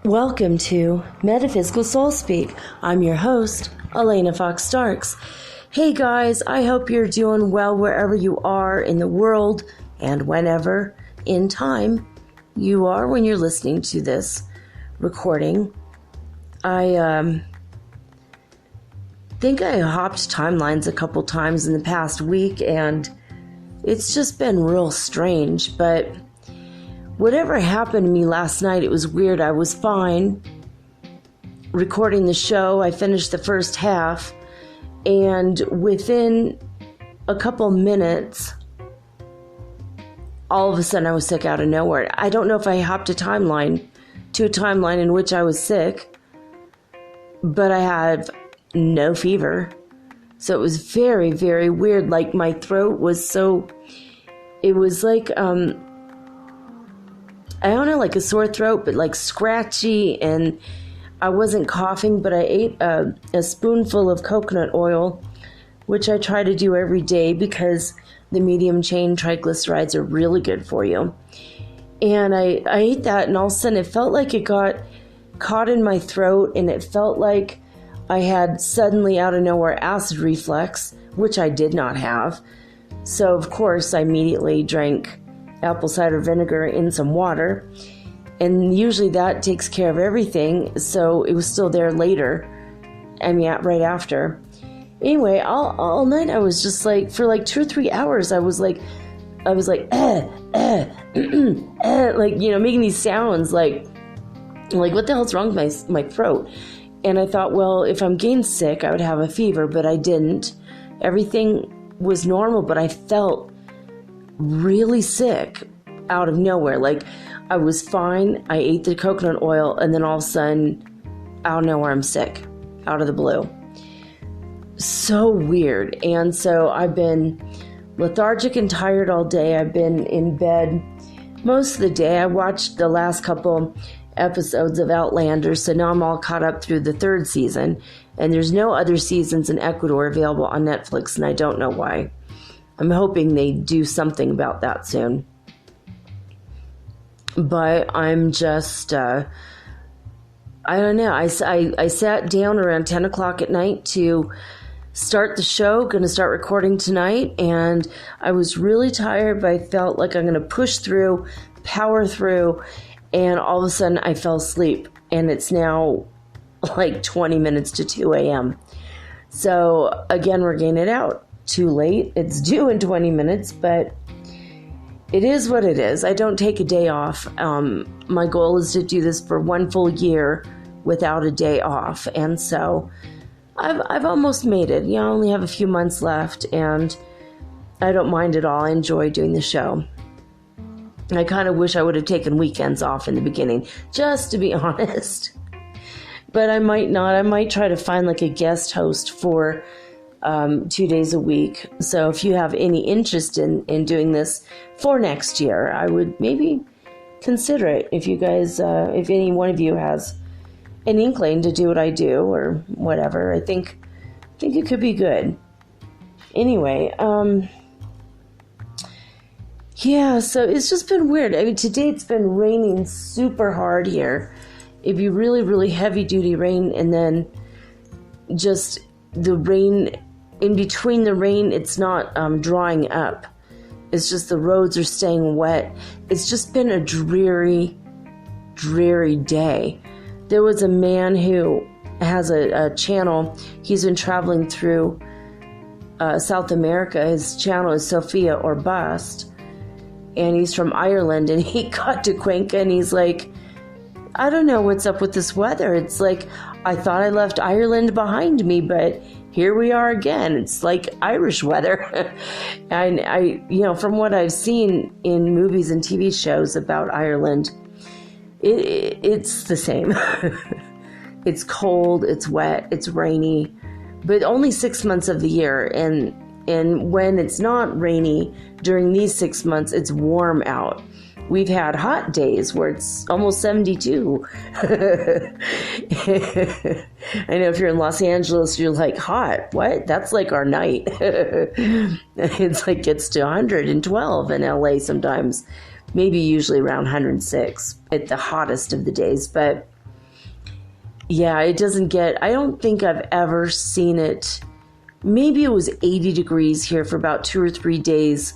Welcome to Metaphysical Soul Speak. I'm your host, Elena Fox Starks. Hey guys, I hope you're doing well wherever you are in the world and whenever in time you are when you're listening to this recording. I think I hopped timelines a couple times in the past week and it's just been real strange, but whatever happened to me last night, it was weird. I was fine recording the show. I finished the first half, and within a couple minutes, all of a sudden I was sick out of nowhere. I don't know if I hopped to a timeline in which I was sick, but I had no fever. So it was very, very weird. Like my throat was it was like, I don't know, like a sore throat, but like scratchy, and I wasn't coughing, but I ate a spoonful of coconut oil, which I try to do every day because the medium chain triglycerides are really good for you. And I ate that, and all of a sudden it felt like it got caught in my throat, and it felt like I had suddenly out of nowhere acid reflux, which I did not have. So of course I immediately drank apple cider vinegar in some water, and usually that takes care of everything. So it was still there later. Right after. Anyway, all night I was just like, for like 2 or 3 hours, I was like, like, making these sounds like what the hell's wrong with my throat? And I thought, well, if I'm getting sick, I would have a fever, but I didn't. Everything was normal, but I felt really sick out of nowhere. Like I was fine. I ate the coconut oil, and then all of a sudden, out of nowhere, I'm sick, out of the blue. So weird. And so I've been lethargic and tired all day. I've been in bed most of the day. I watched the last couple episodes of Outlander, so now I'm all caught up through the 3rd season, and there's no other seasons in Ecuador available on Netflix, and I don't know why. I'm hoping they do something about that soon. But I'm just, I don't know. I sat down around 10 o'clock at night to start the show, going to start recording tonight, and I was really tired, but I felt like I'm going to push through, power through, and all of a sudden I fell asleep, and it's now like 20 minutes to 2 a.m. So again, we're getting it out. Too late. It's due in 20 minutes, but it is what it is. I don't take a day off. My goal is to do this for 1 full year without a day off, and so I've almost made it. I only have a few months left, and I don't mind at all. I enjoy doing the show. I kind of wish I would have taken weekends off in the beginning, just to be honest. But I might not. I might try to find like a guest host for 2 days a week. So if you have any interest in doing this for next year, I would maybe consider it. If you guys, if any one of you has an inkling to do what I do or whatever, I think it could be good. Anyway, yeah, so it's just been weird. Today it's been raining super hard here. It'd be really, really heavy duty rain, and then just the rain. In between the rain, it's not drying up. It's just the roads are staying wet. It's just been a dreary, dreary day. There was a man who has a channel. He's been traveling through South America. His channel is Sophia or Bust. And he's from Ireland. And he got to Cuenca and he's like, I don't know what's up with this weather. It's like, I thought I left Ireland behind me, but here we are again. It's like Irish weather. And from what I've seen in movies and TV shows about Ireland, it's the same. It's cold, it's wet, it's rainy, but only 6 months of the year. And when it's not rainy during these 6 months, it's warm out. We've had hot days where it's almost 72. I know if you're in Los Angeles, you're like, hot? What? That's like our night. It's like gets to 112 in LA sometimes. Maybe usually around 106 at the hottest of the days. But yeah, it doesn't get, I don't think I've ever seen it. Maybe it was 80 degrees here for about 2 or 3 days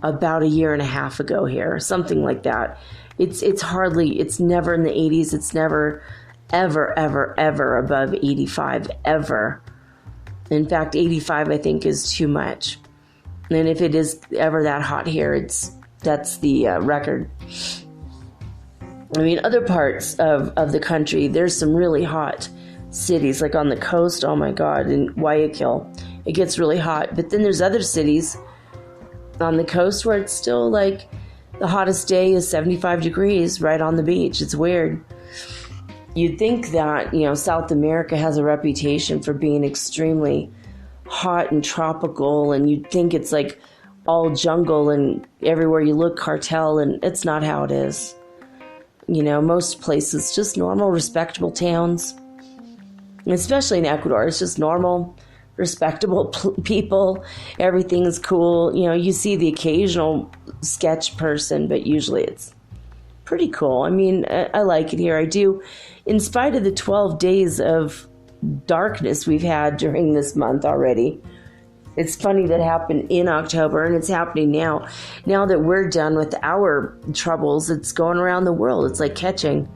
about a year and a half ago here, something like that. It's never in the 80s. It's never, ever, ever, ever above 85, ever. In fact, 85, I think, is too much. And if it is ever that hot here, that's the record. I mean, other parts of the country, there's some really hot cities, like on the coast, oh my God, in Guayaquil, it gets really hot. But then there's other cities on the coast where it's still like the hottest day is 75 degrees right on the beach. It's weird. You'd think that, South America has a reputation for being extremely hot and tropical, and you'd think it's like all jungle and everywhere you look cartel, and it's not how it is. Most places, just normal, respectable towns. Especially in Ecuador, it's just normal, respectable people. Everything's cool. You see the occasional sketch person, but usually it's pretty cool. I mean, I like it here. I do. In spite of the 12 days of darkness we've had during this month already. It's funny that happened in October, and it's happening now. Now that we're done with our troubles, it's going around the world. It's like catching,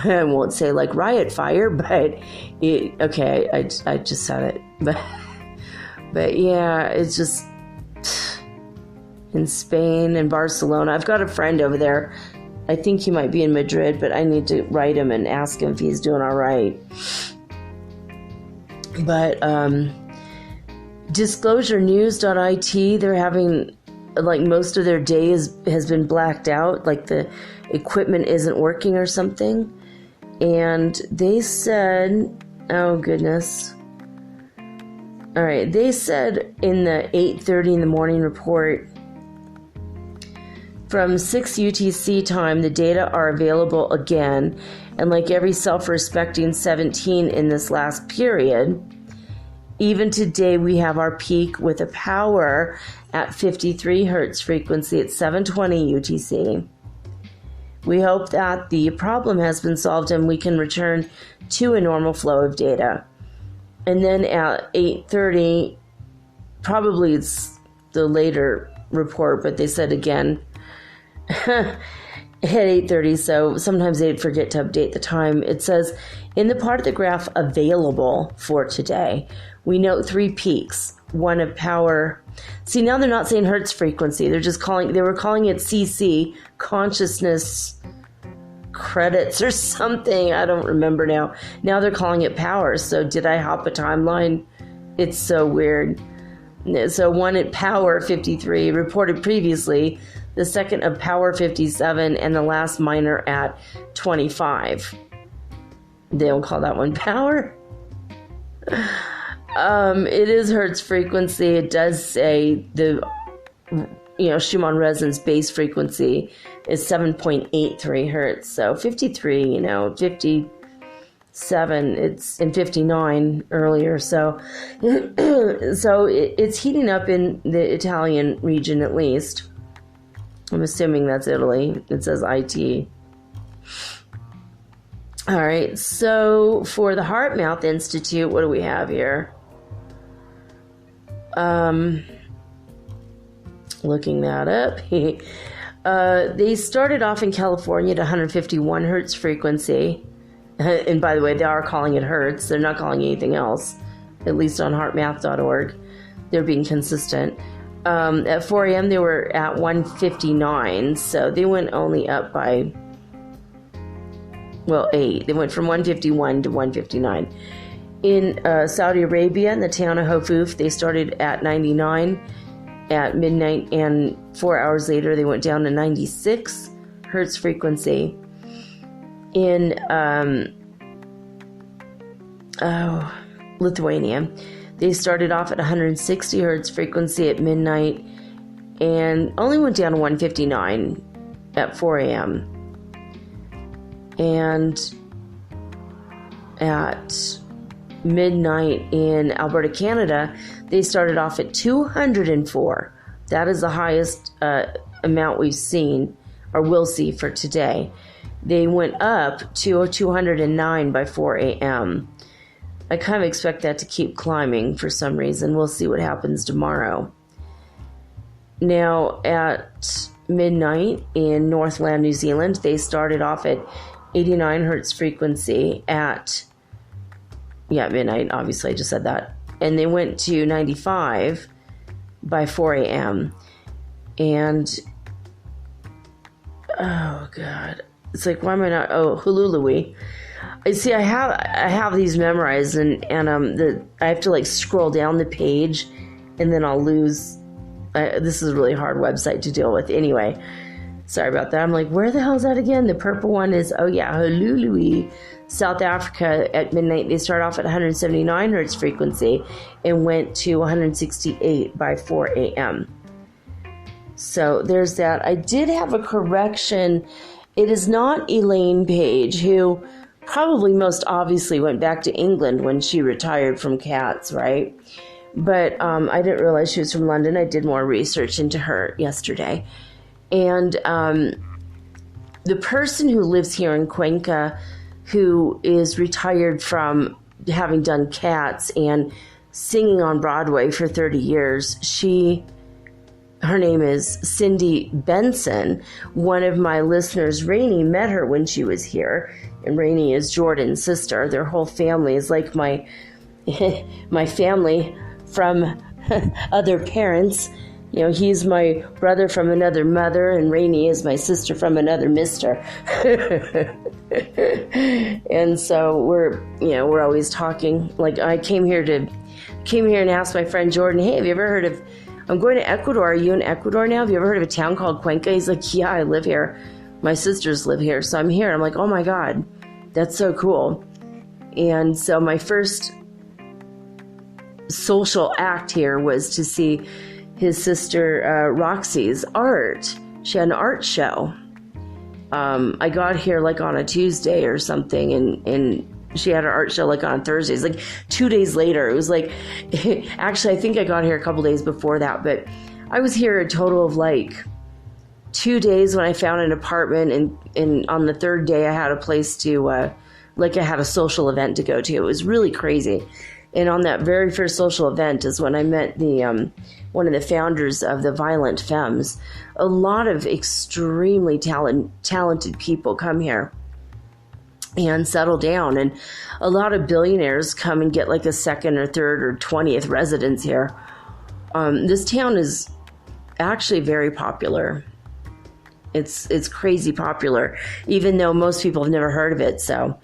I won't say like riot fire, but I just said it. But yeah, it's just in Spain and Barcelona. I've got a friend over there. I think he might be in Madrid, but I need to write him and ask him if he's doing all right. But disclosurenews.it, they're having, like, most of their day has been blacked out, like the equipment isn't working or something. And they said, oh goodness. All right, they said in the 8:30 in the morning report, from 6 UTC time, the data are available again, and like every self-respecting 17 in this last period, even today we have our peak with a power at 53 hertz frequency at 720 UTC. We hope that the problem has been solved and we can return to a normal flow of data. And then at 8:30, probably it's the later report, but they said again, at 8:30, so sometimes they'd forget to update the time. It says, in the part of the graph available for today, we note 3 peaks, one of power. See, now they're not saying hertz frequency. They were calling it CC, consciousness credits or something. I don't remember now. Now they're calling it power. So did I hop a timeline? It's so weird. So one at power 53 reported previously, the second of power 57, and the last minor at 25. They don't call that one power. It is hertz frequency. It does say the Schumann Resonance base frequency is 7.83 hertz. So 53, 57, it's in 59 earlier. So it's heating up in the Italian region at least. I'm assuming that's Italy. It says IT. All right, so for the Heart Mouth Institute, what do we have here? Looking that up. They started off in California at 151 hertz frequency. And by the way, they are calling it hertz. They're not calling anything else, at least on heartmath.org. They're being consistent. At 4 a.m., they were at 159, so they went only up by Well, 8. They went from 151 to 159. In Saudi Arabia, in the town of Hofuf, they started at 99 at midnight, and 4 hours later, they went down to 96 hertz frequency. In Lithuania, they started off at 160 hertz frequency at midnight and only went down to 159 at 4 a.m. And at midnight in Alberta, Canada, they started off at 204. That is the highest amount we've seen or will see for today. They went up to 209 by 4 a.m. I kind of expect that to keep climbing for some reason. We'll see what happens tomorrow. Now, at midnight in Northland, New Zealand, they started off at 89 hertz frequency at midnight. Obviously, I just said that. And they went to 95 by 4 a.m. And, oh, God. It's like, why am I not? Oh, Hulului. I see. I have these memorized, and I have to like scroll down the page, and then I'll lose. This is a really hard website to deal with. Anyway, sorry about that. I'm like, where the hell is that again? The purple one is Hulului, South Africa. At midnight, they start off at 179 hertz frequency and went to 168 by 4 a.m. So there's that. I did have a correction. It is not Elaine Page, who probably most obviously went back to England when she retired from Cats, right? But I didn't realize she was from London. I did more research into her yesterday. And the person who lives here in Cuenca, who is retired from having done Cats and singing on Broadway for 30 years, her name is Cindy Benson. One of my listeners, Rainey, met her when she was here. And Rainey is Jordan's sister. Their whole family is like my family from other parents. You know, he's my brother from another mother, and Rainey is my sister from another mister. And so we're always talking. Like, I came here and asked my friend Jordan, hey, have you ever heard of, I'm going to Ecuador. Are you in Ecuador now? Have you ever heard of a town called Cuenca? He's like, yeah, I live here. My sisters live here, so I'm here. I'm like, oh my God, that's so cool. And so my first social act here was to see his sister Roxy's art. She had an art show. I got here like on a Tuesday or something, and she had her art show like on Thursdays. Like 2 days later, it was like, actually, I think I got here a couple days before that, but I was here a total of like 2 days when I found an apartment, and on the third day I had a place to, I had a social event to go to. It was really crazy. And on that very first social event is when I met the one of the founders of the Violent Femmes. A lot of extremely talented people come here and settle down, and a lot of billionaires come and get like a second or third or 20th residence here. This town is actually very popular. It's crazy popular, even though most people have never heard of it. So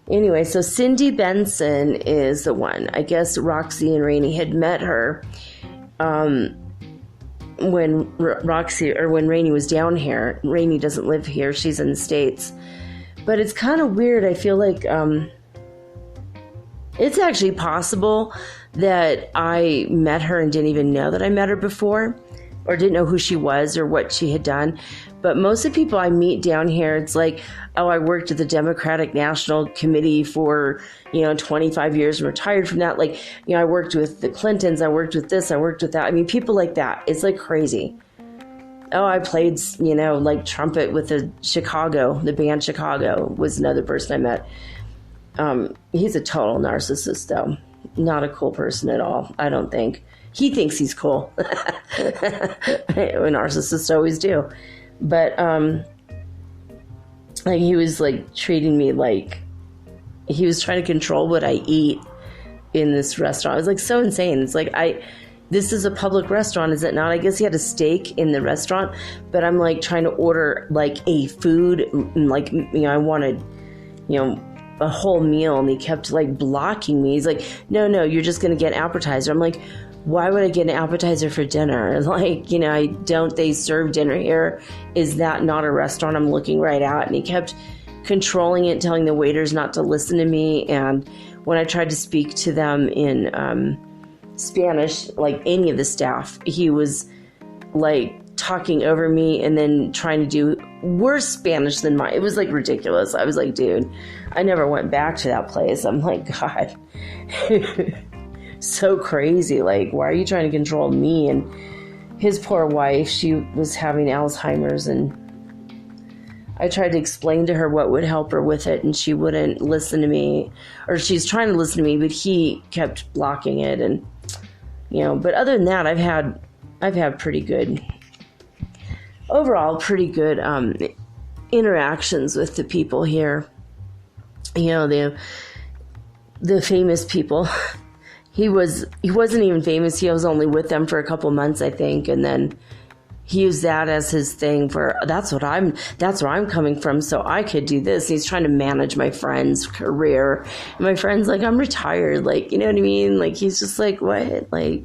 anyway, so Cindy Benson is the one. I guess Roxy and Rainey had met her when Rainey was down here. Rainey doesn't live here. She's in the States. But it's kind of weird. I feel like it's actually possible that I met her and didn't even know that I met her before, or didn't know who she was or what she had done. But most of the people I meet down here, it's like, oh, I worked at the Democratic National Committee for, 25 years and retired from that. Like, I worked with the Clintons, I worked with this, I worked with that. I mean, people like that. It's like crazy. Oh, I played, like trumpet with the band Chicago was another person I met. He's a total narcissist, though. Not a cool person at all, I don't think. He thinks he's cool. Narcissists always do. But like, he was like treating me like he was trying to control what I eat in this restaurant. It was like so insane. It's like, this is a public restaurant, is it not? I guess he had a steak in the restaurant, but I'm like trying to order like a food, and like, I wanted, a whole meal, and he kept like blocking me. He's like, no, you're just going to get an appetizer. I'm like, why would I get an appetizer for dinner? Like, they serve dinner here? Is that not a restaurant I'm looking right at? And he kept controlling it, telling the waiters not to listen to me. And when I tried to speak to them in Spanish, like any of the staff, he was like talking over me and then trying to do worse Spanish than mine. It was like ridiculous. I was like, dude, I never went back to that place. I'm like, God, so crazy. Like, why are you trying to control me? And his poor wife, she was having Alzheimer's, and I tried to explain to her what would help her with it, and she wouldn't listen to me, or she's trying to listen to me, but he kept blocking it. And but other than that, I've had pretty good interactions with the people here. The famous people. He wasn't even famous. He was only with them for a couple months, I think, and then he used that as his thing for that's where I'm coming from, so I could do this. He's trying to manage my friend's career. And my friend's like, I'm retired, like, you know what I mean? Like, he's just like, what? Like,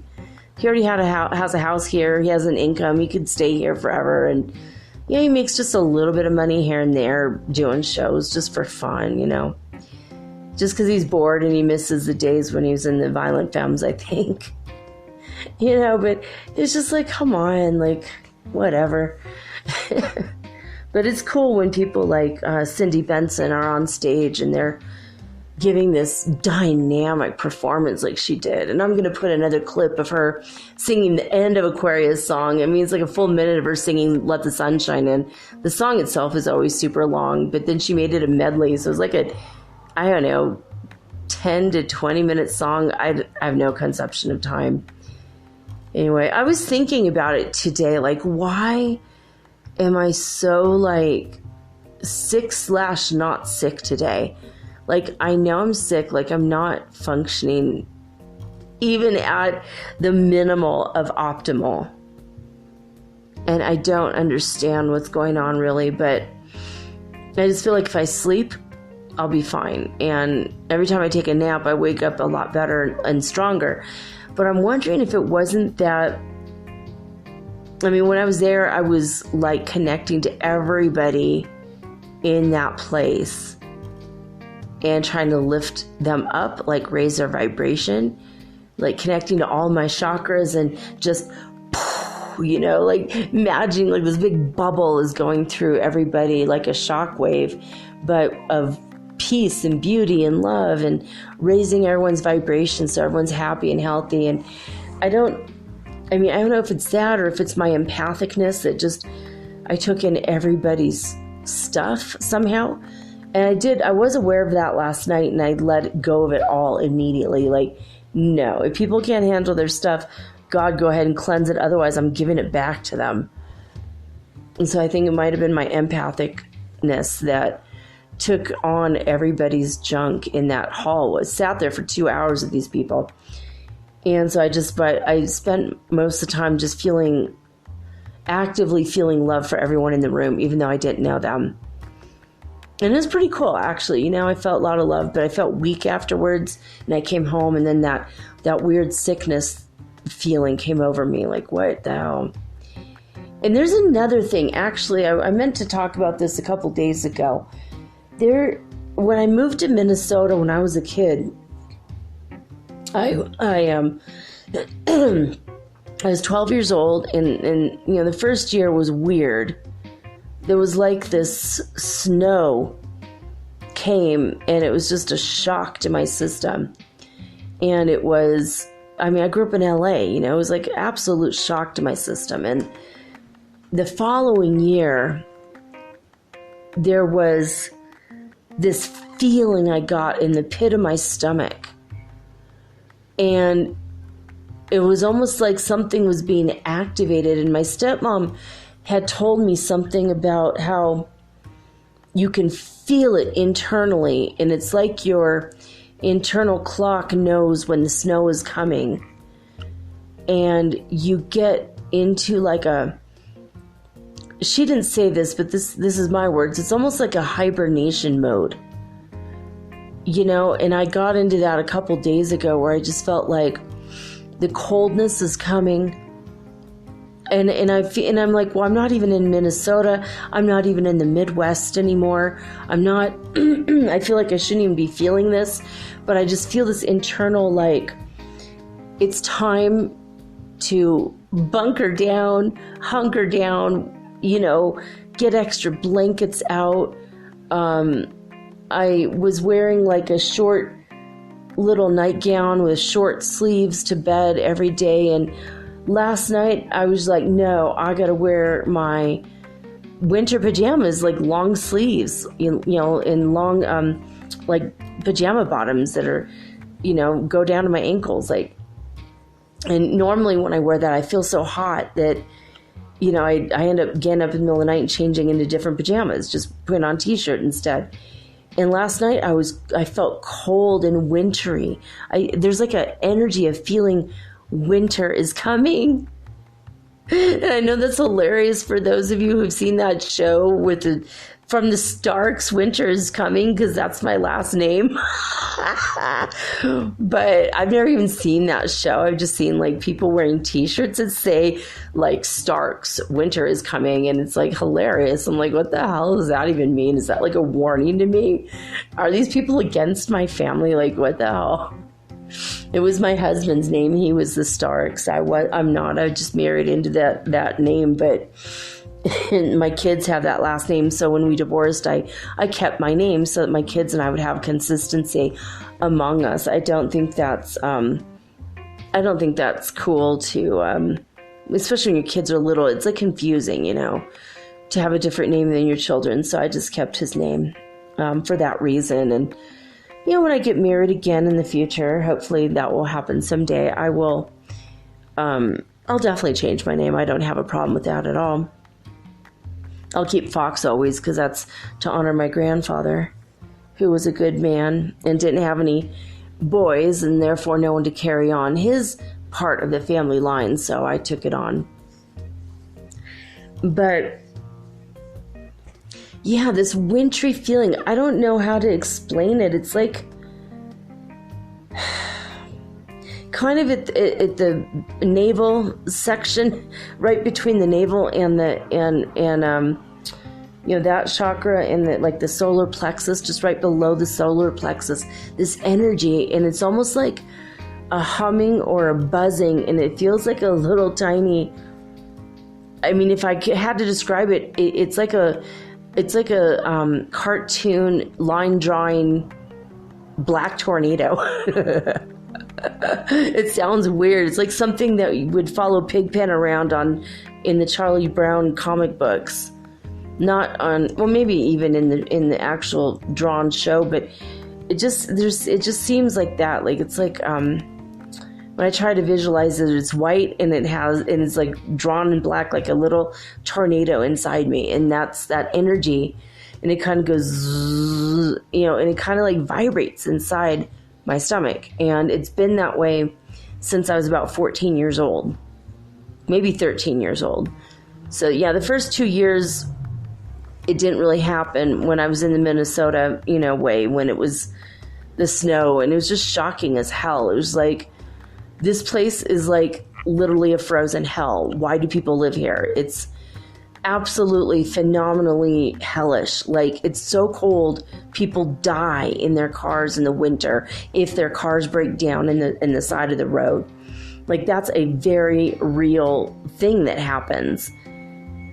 he already has a house here. He has an income. He could stay here forever. And he makes just a little bit of money here and there doing shows just for fun, just because he's bored and he misses the days when he was in the Violent Femmes, I think. But it's just like, come on, like, whatever. But it's cool when people like Cindy Benson are on stage and they're giving this dynamic performance like she did. And I'm going to put another clip of her singing the end of Aquaria's song. I mean, it's like a full minute of her singing Let the Sun Shine In. The song itself is always super long, but then she made it a medley. So it was like a, I don't know, 10 to 20 minute song. I have no conception of time. Anyway, I was thinking about it today. Like, why am I so like sick/not sick today? Like, I know I'm sick. Like, I'm not functioning even at the minimal of optimal. And I don't understand what's going on really, but I just feel like if I sleep, I'll be fine. And every time I take a nap, I wake up a lot better and stronger. But I'm wondering if it wasn't that, I mean, when I was there, I was like connecting to everybody in that place and trying to lift them up, like raise their vibration, like connecting to all my chakras and just, like imagining like this big bubble is going through everybody like a shockwave, but of peace and beauty and love and raising everyone's vibration so everyone's happy and healthy. And I don't know if it's that or if it's my empathicness that just, I took in everybody's stuff somehow. And I was aware of that last night, and I let go of it all immediately. Like, no, if people can't handle their stuff, God, go ahead and cleanse it. Otherwise, I'm giving it back to them. And so I think it might have been my empathicness that took on everybody's junk in that hall. I sat there for 2 hours with these people. And so I spent most of the time just actively feeling love for everyone in the room, even though I didn't know them. And it was pretty cool, actually. I felt a lot of love, but I felt weak afterwards. And I came home, and then that weird sickness feeling came over me. Like, what the hell? And there's another thing. Actually, I meant to talk about this a couple days ago. When I moved to Minnesota when I was a kid, I was 12 years old, and the first year was weird. There was like this snow came, and it was just a shock to my system. And it was, I grew up in LA, it was like absolute shock to my system. And the following year, there was this feeling I got in the pit of my stomach. And it was almost like something was being activated. And my stepmom had told me something about how you can feel it internally, and it's like your internal clock knows when the snow is coming, and you get into like she didn't say this, but this is my words, it's almost like a hibernation mode. and I got into that a couple days ago where I just felt like the coldness is coming. And I'm like, well, I'm not even in Minnesota. I'm not even in the Midwest anymore. I'm not, I feel like I shouldn't even be feeling this, but I just feel this internal, like, it's time to bunker down, hunker down, get extra blankets out. I was wearing like a short little nightgown with short sleeves to bed every day. And last night I was like, no, I got to wear my winter pajamas, like long sleeves, in long, like pajama bottoms that are, go down to my ankles. Like, and normally when I wear that, I feel so hot that, I end up getting up in the middle of the night and changing into different pajamas, just putting on t-shirt instead. And last night I felt cold and wintry. There's like an energy of feeling winter is coming. And I know that's hilarious for those of you who've seen that show from the Starks, Winter is Coming, because that's my last name. But I've never even seen that show. I've just seen like people wearing t-shirts that say like Starks, Winter is Coming, and it's like hilarious. I'm like, what the hell does that even mean? Is that like a warning to me? Are these people against my family? Like, what the hell? It was my husband's name. He was the Starks. I'm not. I just married into that name, but my kids have that last name. So when we divorced, I kept my name so that my kids and I would have consistency among us. I don't think that's cool to, especially when your kids are little. It's like confusing, to have a different name than your children. So I just kept his name for that reason. And when I get married again in the future, hopefully that will happen someday, I will, I'll definitely change my name. I don't have a problem with that at all. I'll keep Fox always, because that's to honor my grandfather, who was a good man and didn't have any boys and therefore no one to carry on his part of the family line. So I took it on. But yeah, this wintry feeling, I don't know how to explain it. It's like kind of at the navel section, right between the navel and that chakra and the solar plexus, just right below the solar plexus, this energy, and it's almost like a humming or a buzzing, and it feels like a little tiny, I mean, if I had to describe it, it's like a cartoon line drawing black tornado. It sounds weird. It's like something that would follow Pigpen around in the Charlie Brown comic books, not on, well, maybe even in the actual drawn show, but it just seems like that. Like it's like when I try to visualize it, it's white and it's like drawn in black, like a little tornado inside me, and that's that energy, and it kind of goes, and it kind of like vibrates inside my stomach. And it's been that way since I was about 14 years old, maybe 13 years old. So yeah, the first 2 years, it didn't really happen when I was in the Minnesota, way, when it was the snow, and it was just shocking as hell. It was like, this place is like literally a frozen hell. Why do people live here? It's absolutely phenomenally hellish. Like, it's so cold, people die in their cars in the winter if their cars break down in the side of the road. Like, that's a very real thing that happens.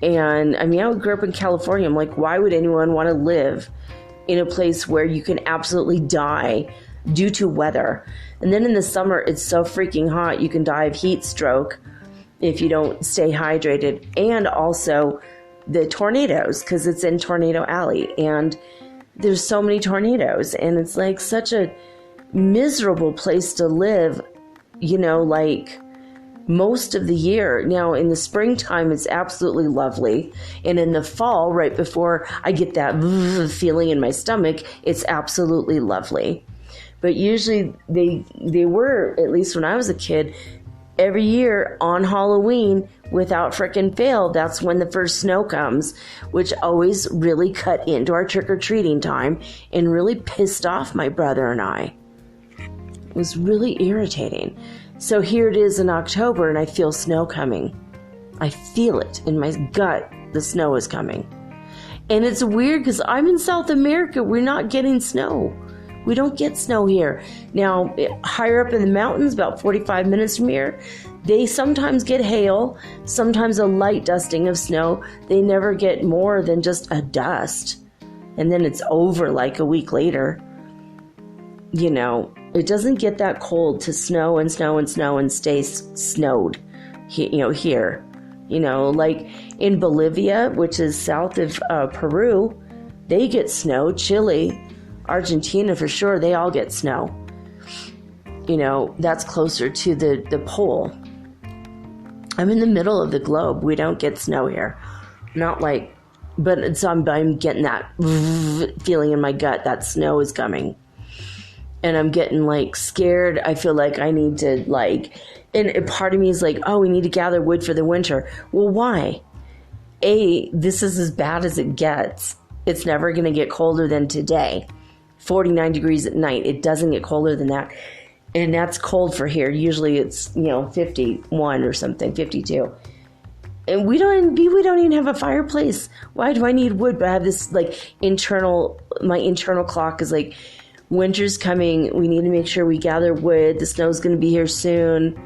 And I mean, I grew up in California. I'm like, why would anyone want to live in a place where you can absolutely die due to weather? And then in the summer, it's so freaking hot, you can die of heat stroke if you don't stay hydrated. And also the tornadoes, because it's in Tornado Alley, and there's so many tornadoes, and it's like such a miserable place to live, like most of the year. Now in the springtime, it's absolutely lovely, and in the fall, right before I get that feeling in my stomach, it's absolutely lovely. But usually they were, at least when I was a kid, every year on Halloween, without frickin' fail, that's when the first snow comes, which always really cut into our trick-or-treating time and really pissed off my brother and I. It was really irritating. So here it is in October, and I feel snow coming. I feel it in my gut. The snow is coming. And it's weird because I'm in South America. We're not getting snow. We don't get snow here. Now, higher up in the mountains, about 45 minutes from here, they sometimes get hail, sometimes a light dusting of snow. They never get more than just a dust. And then it's over like a week later. You know, it doesn't get that cold to snow and snow and snow and stay snowed, here. You know, like in Bolivia, which is south of Peru, they get snow. Chile, Argentina for sure, they all get snow. You know, that's closer to the pole. I'm in the middle of the globe. We don't get snow here. Not like, but I'm getting that feeling in my gut that snow is coming. And I'm getting like scared. I feel like I need to and a part of me is like, oh, we need to gather wood for the winter. Well, why? This is as bad as it gets. It's never going to get colder than today. 49 degrees at night. It doesn't get colder than that. And that's cold for here. Usually it's, 51 or something, 52. And we don't even have a fireplace. Why do I need wood? But I have this my internal clock is like, winter's coming. We need to make sure we gather wood. The snow's going to be here soon.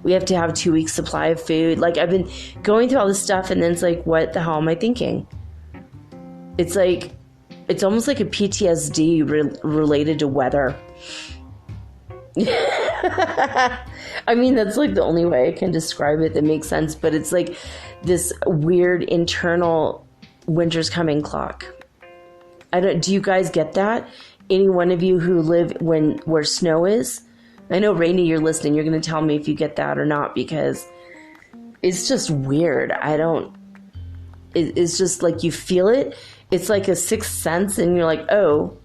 We have to have 2 weeks supply of food. Like, I've been going through all this stuff, and then it's like, what the hell am I thinking? It's like, it's almost like a PTSD related to weather. I mean, that's like the only way I can describe it that makes sense. But it's like this weird internal winter's coming clock. Do you guys get that? Any one of you who live where snow is? I know, Rainey, you're listening. You're going to tell me if you get that or not, because it's just weird. It's just like you feel it. It's like a sixth sense, and you're like, oh,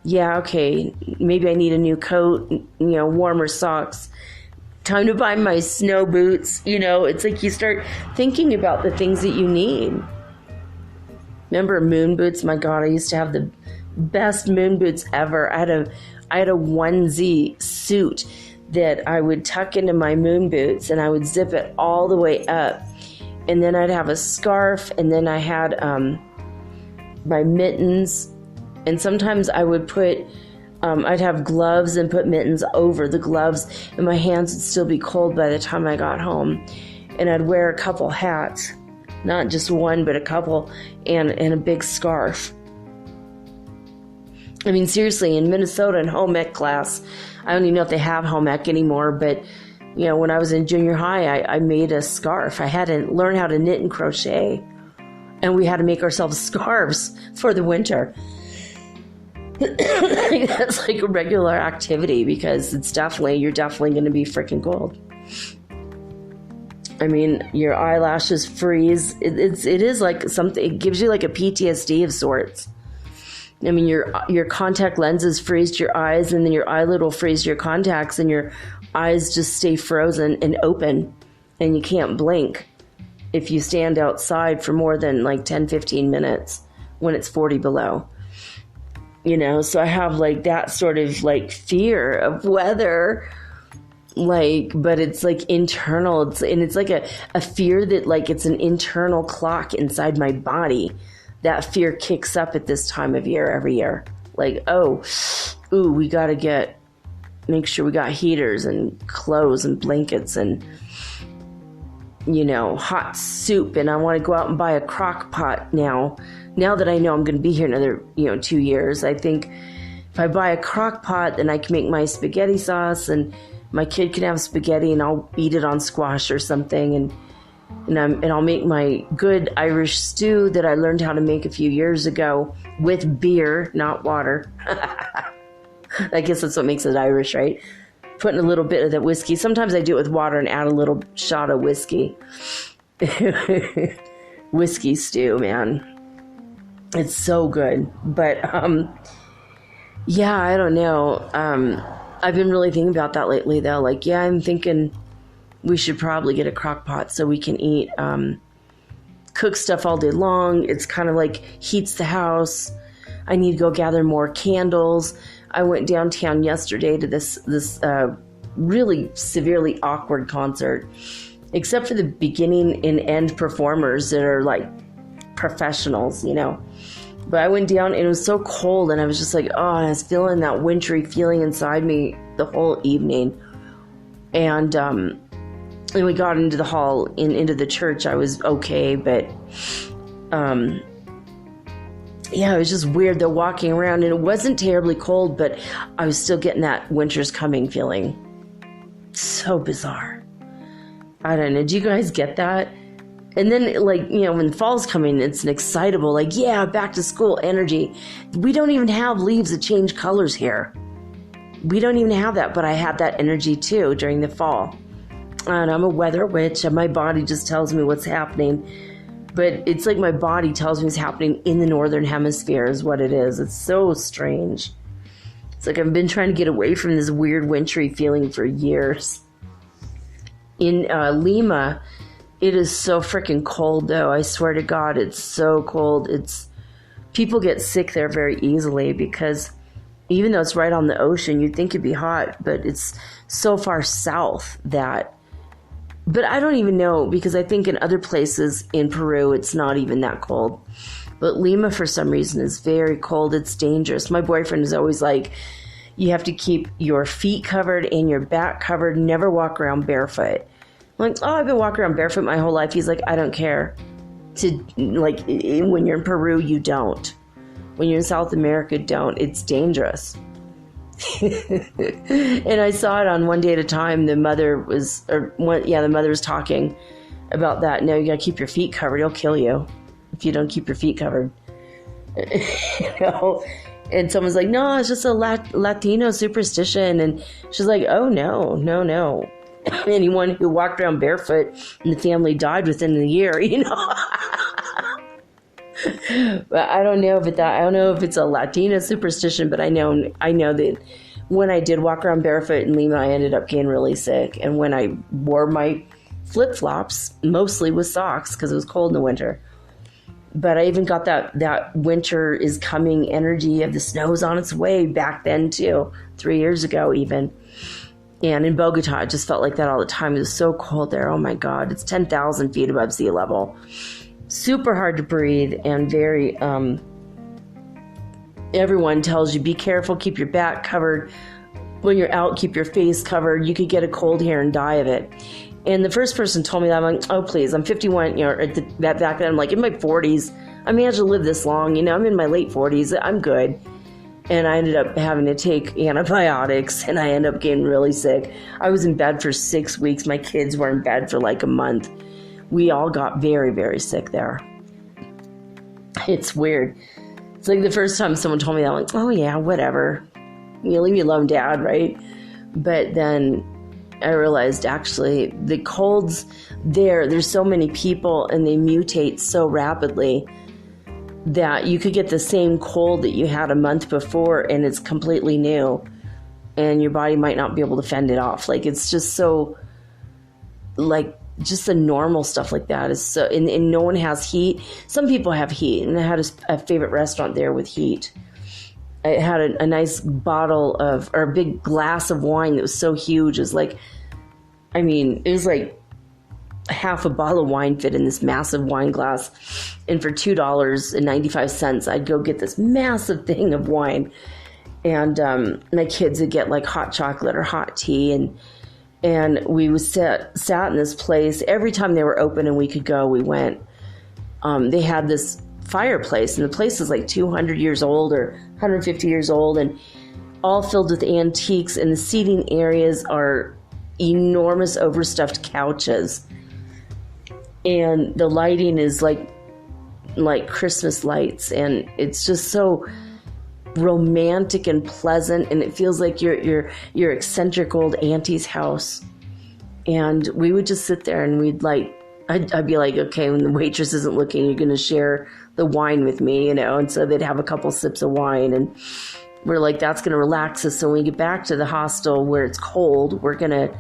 yeah, okay, maybe I need a new coat, warmer socks. Time to buy my snow boots. It's like you start thinking about the things that you need. Remember moon boots? My God, I used to have the best moon boots ever. I had a onesie suit that I would tuck into my moon boots, and I would zip it all the way up, and then I'd have a scarf, and then I had my mittens, and sometimes I would put I'd have gloves and put mittens over the gloves, and my hands would still be cold by the time I got home. And I'd wear a couple hats, not just one, but a couple, and a big scarf. I mean, seriously, in Minnesota in home ec class, I don't even know if they have home ec anymore, but, when I was in junior high, I made a scarf. I had to learn how to knit and crochet, and we had to make ourselves scarves for the winter. That's like a regular activity, because you're definitely going to be freaking cold. I mean, your eyelashes freeze. It is like something, it gives you like a PTSD of sorts. I mean, your contact lenses freeze to your eyes, and then your eyelid will freeze to your contacts, and your eyes just stay frozen and open, and you can't blink if you stand outside for more than like 10, 15 minutes when it's 40 below. So I have like that sort of like fear of weather, but it's like internal. It's like a fear that like it's an internal clock inside my body. That fear kicks up at this time of year every year. Like, we got to make sure we got heaters and clothes and blankets and, hot soup. And I want to go out and buy a crock pot now. Now that I know I'm going to be here another, 2 years, I think if I buy a crock pot, then I can make my spaghetti sauce, and my kid can have spaghetti, and I'll eat it on squash or something. And I'll make my good Irish stew that I learned how to make a few years ago with beer, not water. I guess that's what makes it Irish, right? Putting a little bit of that whiskey. Sometimes I do it with water and add a little shot of whiskey. Whiskey stew, man. It's so good. But, yeah, I don't know. I've been really thinking about that lately, though. Like, yeah, I'm thinking we should probably get a crock pot so we can eat, cook stuff all day long. It's kind of like heats the house. I need to go gather more candles. I went downtown yesterday to this really severely awkward concert, except for the beginning and end performers that are like professionals, you know. But I went down and it was so cold, and I was just like, oh, I was feeling that wintry feeling inside me the whole evening. And when we got into the hall and into the church, I was okay, but yeah, it was just weird though, walking around, and it wasn't terribly cold, but I was still getting that winter's coming feeling. So bizarre. I don't know. Do you guys get that? And then, like, you know, when fall's coming, it's an excitable, like, yeah, back to school energy. We don't even have leaves that change colors here. We don't even have that, but I had that energy too during the fall. And I'm a weather witch, and my body just tells me what's happening. But it's like my body tells me what's happening in the northern hemisphere is what it is. It's so strange. It's like I've been trying to get away from this weird wintry feeling for years. In Lima, it is so freaking cold, though. I swear to God, it's so cold. People get sick there very easily because even though it's right on the ocean, you'd think it'd be hot, but it's so far south that... But I don't even know, because I think in other places in Peru, it's not even that cold. But Lima, for some reason, is very cold. It's dangerous. My boyfriend is always like, you have to keep your feet covered and your back covered. Never walk around barefoot. I'm like, oh, I've been walking around barefoot my whole life. He's like, I don't care. When you're in Peru, you don't. When you're in South America, don't. It's dangerous. And I saw it on One Day at a Time. The mother was talking about that. No, you gotta keep your feet covered. He'll kill you if you don't keep your feet covered. You know? And someone's like, no, it's just a Latino superstition. And she's like, oh, no. Anyone who walked around barefoot and the family died within the year, you know. But I don't know if it's a Latino superstition, but I know that when I did walk around barefoot in Lima, I ended up getting really sick. And when I wore my flip-flops, mostly with socks because it was cold in the winter. But I even got that winter is coming energy of the snow's on its way back then too, 3 years ago even. And in Bogota, it just felt like that all the time. It was so cold there. Oh my God, it's 10,000 feet above sea level. Super hard to breathe, and very, everyone tells you, be careful, keep your back covered. When you're out, keep your face covered. You could get a cold here and die of it. And the first person told me that, I'm like, oh, please, I'm 51, you know, back then, I'm like in my 40s. I managed to live this long, you know, I'm in my late 40s. I'm good. And I ended up having to take antibiotics, and I ended up getting really sick. I was in bed for 6 weeks. My kids were in bed for like a month. We all got very, very sick there. It's weird. It's like the first time someone told me that, I'm like, oh yeah, whatever. You leave me alone, Dad, right? But then I realized actually the colds there's so many people and they mutate so rapidly that you could get the same cold that you had a month before and it's completely new and your body might not be able to fend it off. Like it's just so like just the normal stuff like that is so, and no one has heat. Some people have heat, and I had a favorite restaurant there with heat. I had a nice bottle of, or a big glass of wine that was so huge. It was like, I mean, it was like half a bottle of wine fit in this massive wine glass. And for $2.95, I'd go get this massive thing of wine. And my kids would get like hot chocolate or hot tea, and we would sat in this place. Every time they were open and we could go, we went. They had this fireplace, and the place is like 200 years old or 150 years old, and all filled with antiques, and the seating areas are enormous overstuffed couches. And the lighting is like Christmas lights, and it's just so romantic and pleasant, and it feels like your eccentric old auntie's house. And we would just sit there and we'd like, I'd be like, okay, when the waitress isn't looking, you're going to share the wine with me, you know. And so they'd have a couple sips of wine, and we're like, that's going to relax us. So when we get back to the hostel where it's cold, we're going to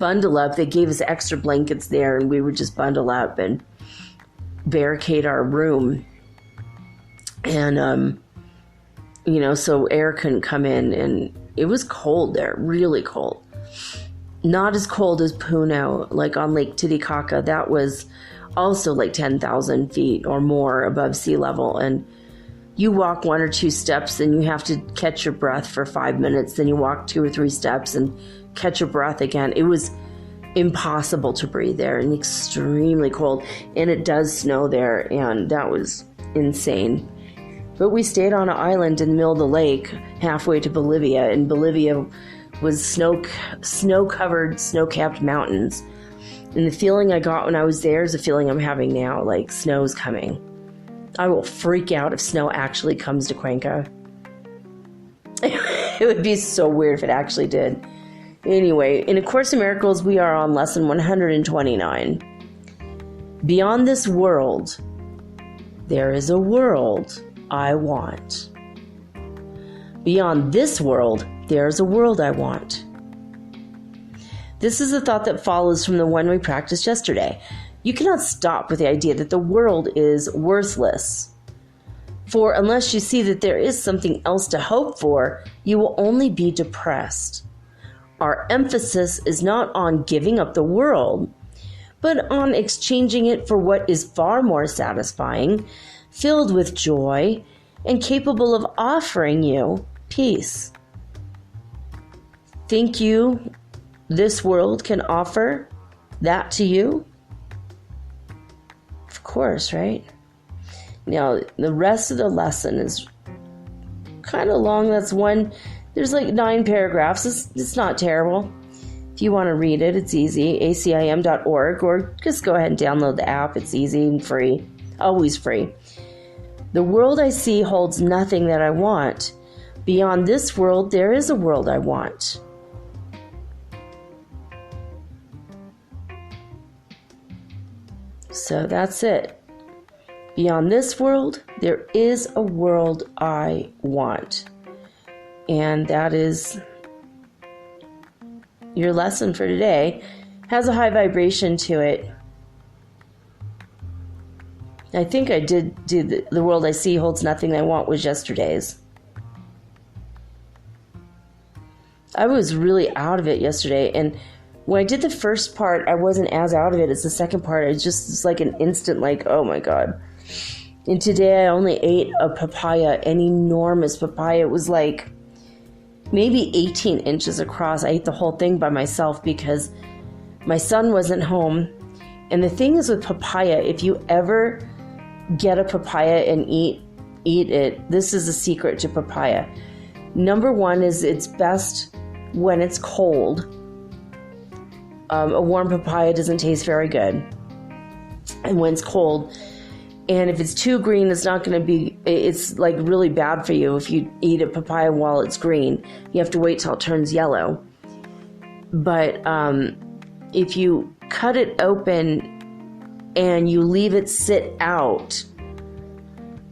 bundle up. They gave us extra blankets there, and we would just bundle up and barricade our room. And, so air couldn't come in, and it was cold there, really cold. Not as cold as Puno, like on Lake Titicaca. That was also like 10,000 feet or more above sea level. And you walk 1 or 2 steps and you have to catch your breath for 5 minutes. Then you walk 2 or 3 steps and catch your breath again. It was impossible to breathe there and extremely cold. And it does snow there, and that was insane. But we stayed on an island in the middle of the lake halfway to Bolivia, and Bolivia was snow-covered, snow-capped mountains. And the feeling I got when I was there is the feeling I'm having now, like snow's coming. I will freak out if snow actually comes to Cuenca. It would be so weird if it actually did. Anyway, in A Course in Miracles, we are on lesson 129. Beyond this world, there is a world I want. Beyond this world, there's a world I want. This is a thought that follows from the one we practiced yesterday. You cannot stop with the idea that the world is worthless. For unless you see that there is something else to hope for, you will only be depressed. Our emphasis is not on giving up the world, but on exchanging it for what is far more satisfying, filled with joy, and capable of offering you peace. Think you this world can offer that to you? Of course, right? Now, the rest of the lesson is kind of long. There's like 9 paragraphs. It's not terrible. If you want to read it, it's easy. acim.org, or just go ahead and download the app. It's easy and free. Always free. The world I see holds nothing that I want. Beyond this world, there is a world I want. So that's it. Beyond this world, there is a world I want. And that is your lesson for today. Has a high vibration to it. I think I did do the world I see holds nothing I want was yesterday's. I was really out of it yesterday, and when I did the first part, I wasn't as out of it as the second part. It's like an instant, like, oh my God. And today I only ate a papaya, an enormous papaya. It was like maybe 18 inches across. I ate the whole thing by myself because my son wasn't home. And the thing is with papaya, if you ever get a papaya and eat it, this is the secret to papaya. Number one is it's best when it's cold. A warm papaya doesn't taste very good. And when it's cold, and if it's too green, it's like really bad for you if you eat a papaya while it's green. You have to wait till it turns yellow. But if you cut it open and you leave it sit out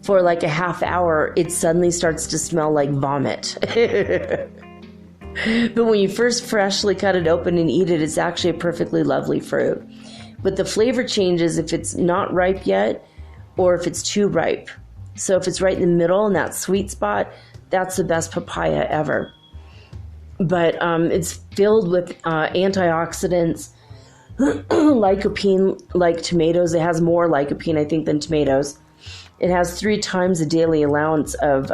for like a half hour, it suddenly starts to smell like vomit. But when you first freshly cut it open and eat it, it's actually a perfectly lovely fruit. But the flavor changes if it's not ripe yet or if it's too ripe. So if it's right in the middle in that sweet spot, that's the best papaya ever. But it's filled with antioxidants, lycopene, like tomatoes. It has more lycopene, I think, than tomatoes. It has 3 times a daily allowance of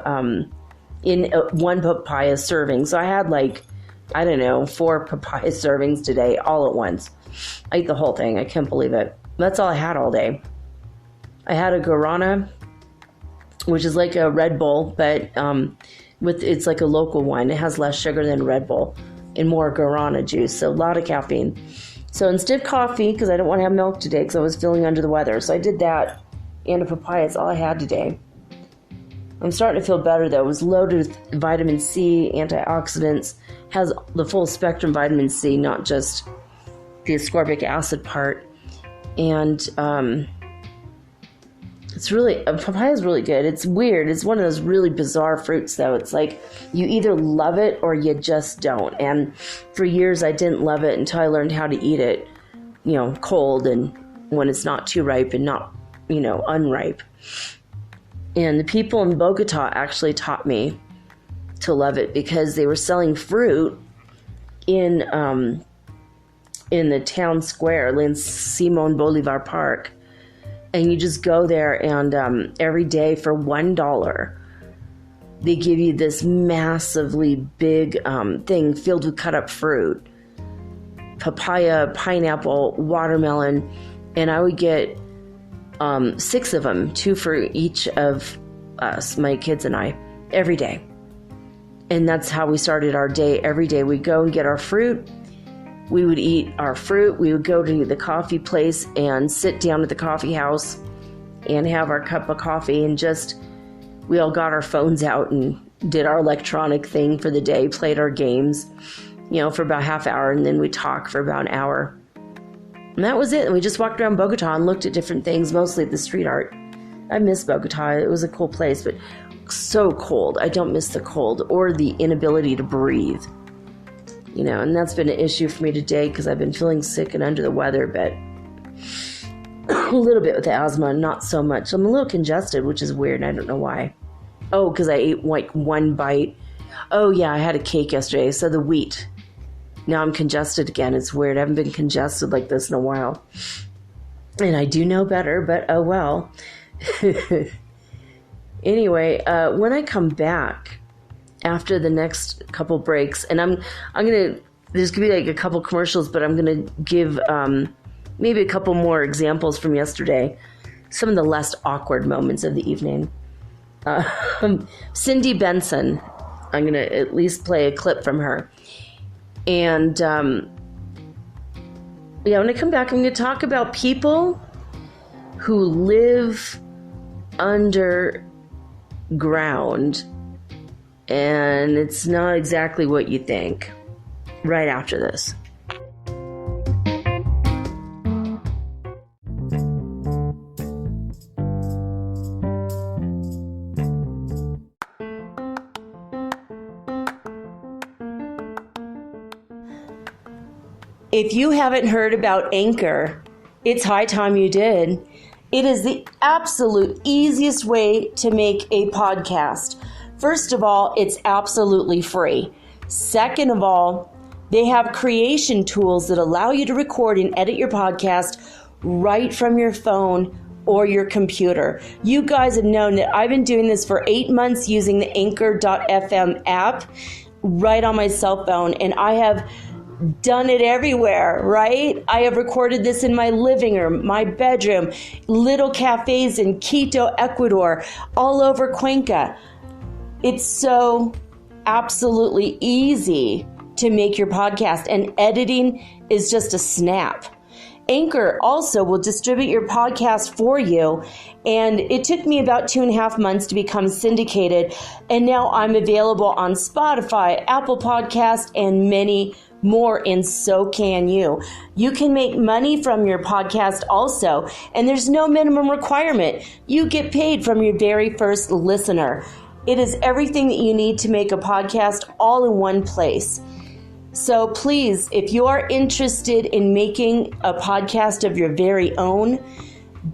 in one papaya serving. So I had 4 papaya servings today all at once. I ate the whole thing. I can't believe it. That's all I had all day. I had a guarana, which is like a Red Bull, but it's like a local one. It has less sugar than Red Bull and more guarana juice. So a lot of caffeine. So instead of coffee, because I didn't want to have milk today because I was feeling under the weather. So I did that and a papaya. It's all I had today. I'm starting to feel better, though. It was loaded with vitamin C, antioxidants, has the full spectrum vitamin C, not just the ascorbic acid part. And It's really, papaya is really good. It's weird. It's one of those really bizarre fruits, though. It's like you either love it or you just don't. And for years, I didn't love it until I learned how to eat it, cold and when it's not too ripe and not, unripe. And the people in Bogota actually taught me to love it because they were selling fruit in the town square in Simon Bolivar Park. And you just go there and every day for $1, they give you this massively big thing filled with cut up fruit. Papaya, pineapple, watermelon. And I would get 6 of them, 2 for each of us, my kids and I, every day. And that's how we started our day. Every day we'd go and get our fruit. We would eat our fruit. We would go to the coffee place and sit down at the coffee house and have our cup of coffee and we all got our phones out and did our electronic thing for the day, played our games, for about half hour, and then we talked for about an hour. And that was it. And we just walked around Bogota and looked at different things, mostly at the street art. I miss Bogota. It was a cool place, but so cold. I don't miss the cold or the inability to breathe. And that's been an issue for me today because I've been feeling sick and under the weather, but a little bit with asthma, not so much. I'm a little congested, which is weird, and I don't know why. Oh, because I ate like one bite. Oh, yeah, I had a cake yesterday, so the wheat. Now I'm congested again. It's weird. I haven't been congested like this in a while. And I do know better, but oh well. Anyway, when I come back after the next couple breaks, and I'm gonna, there's gonna be like a couple commercials, but I'm gonna give maybe a couple more examples from yesterday, some of the less awkward moments of the evening. Cindy Benson, I'm gonna at least play a clip from her, and when I come back, I'm gonna talk about people who live underground. And it's not exactly what you think. Right after this. If you haven't heard about Anchor, it's high time you did. It is the absolute easiest way to make a podcast. First of all, it's absolutely free. Second of all, they have creation tools that allow you to record and edit your podcast right from your phone or your computer. You guys have known that I've been doing this for 8 months using the Anchor.fm app right on my cell phone, and I have done it everywhere, right? I have recorded this in my living room, my bedroom, little cafes in Quito, Ecuador, all over Cuenca. It's so absolutely easy to make your podcast, and editing is just a snap. Anchor also will distribute your podcast for you, and it took me about 2.5 months to become syndicated, and now I'm available on Spotify, Apple Podcast, and many more, and so can you. You can make money from your podcast also, and there's no minimum requirement. You get paid from your very first listener. It is everything that you need to make a podcast all in one place. So please, if you are interested in making a podcast of your very own,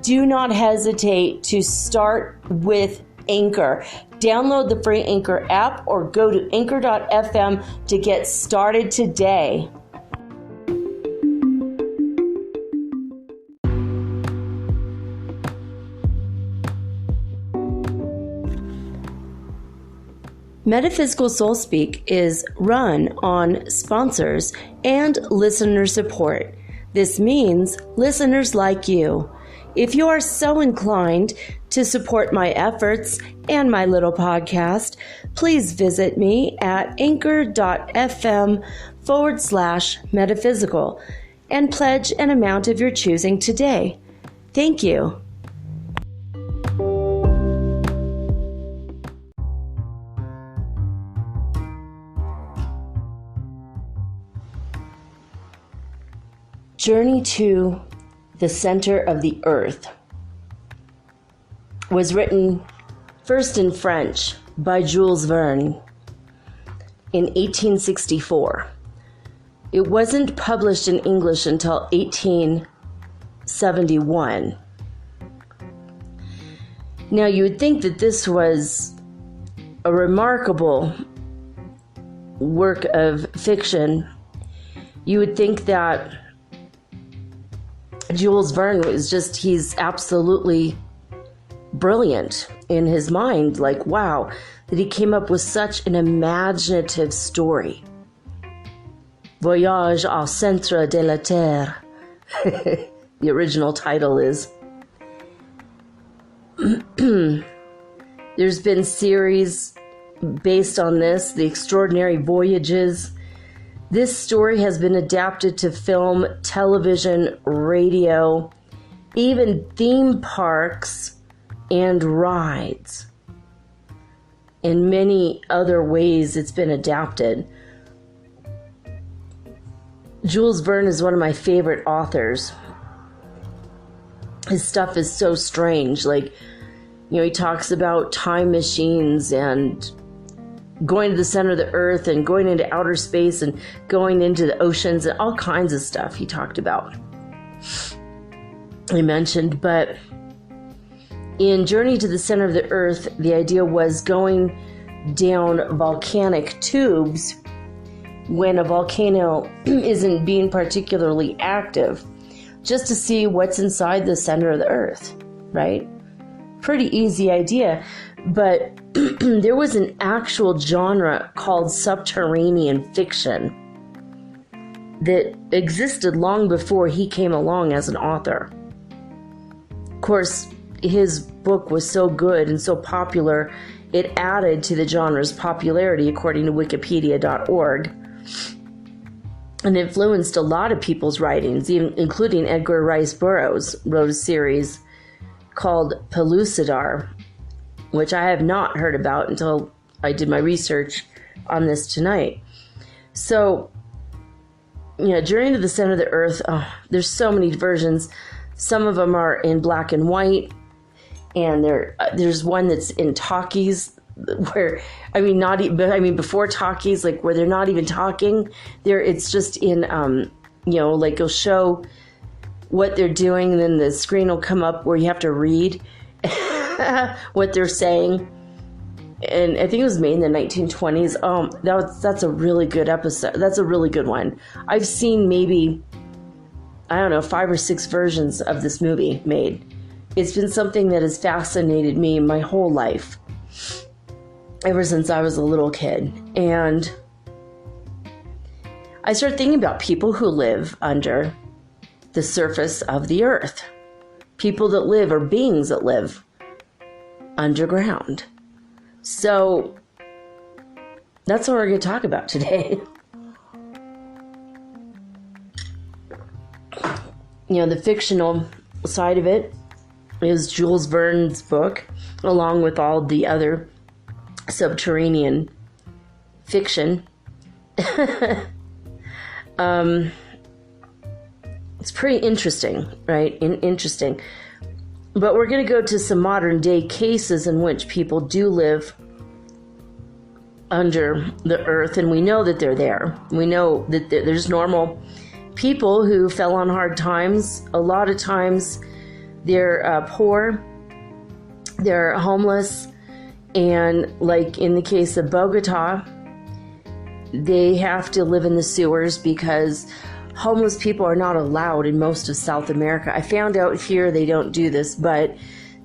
do not hesitate to start with Anchor. Download the free Anchor app or go to anchor.fm to get started today. Metaphysical Soul Speak is run on sponsors and listener support. This means listeners like you. If you are so inclined to support my efforts and my little podcast, please visit me at anchor.fm/metaphysical and pledge an amount of your choosing today. Thank you. Journey to the center of the earth. was written first in French by Jules Verne in 1864. It wasn't published in English until 1871. Now, you would think that this was a remarkable work of fiction. You would think that Jules Verne he's absolutely brilliant in his mind. Like, wow, that he came up with such an imaginative story. Voyage au centre de la Terre. The original title is. There's been series based on this, The Extraordinary Voyages. This story has been adapted to film, television, radio, even theme parks and rides. In many other ways, it's been adapted. Jules Verne is one of my favorite authors. His stuff is so strange. Like, he talks about time machines and going to the center of the earth and going into outer space and going into the oceans and all kinds of stuff he talked about. He mentioned, but in Journey to the Center of the Earth, the idea was going down volcanic tubes when a volcano isn't being particularly active, just to see what's inside the center of the earth, right? Pretty easy idea. But there was an actual genre called subterranean fiction that existed long before he came along as an author. Of course, his book was so good and so popular, it added to the genre's popularity, according to wikipedia.org, and influenced a lot of people's writings, including Edgar Rice Burroughs wrote a series called Pellucidar, which I have not heard about until I did my research on this tonight. So, Journey to the Center of the Earth, there's so many versions. Some of them are in black and white, and there's one that's in talkies, where, before talkies, like where they're not even talking. It's just in, like it'll show what they're doing, and then the screen will come up where you have to read what they're saying. And I think it was made in the 1920s. That's a really good episode. That's a really good one. I've seen maybe, 5 or 6 versions of this movie made. It's been something that has fascinated me my whole life, ever since I was a little kid. And I started thinking about people who live under the surface of the earth. People that live, or beings that live underground. So that's what we're going to talk about today. The fictional side of it is Jules Verne's book, along with all the other subterranean fiction. It's pretty interesting, right? Interesting. But we're going to go to some modern day cases in which people do live under the earth, and we know that they're there. We know that there's normal people who fell on hard times. A lot of times they're poor, they're homeless, and like in the case of Bogota, they have to live in the sewers because homeless people are not allowed in most of South America. I found out here they don't do this, but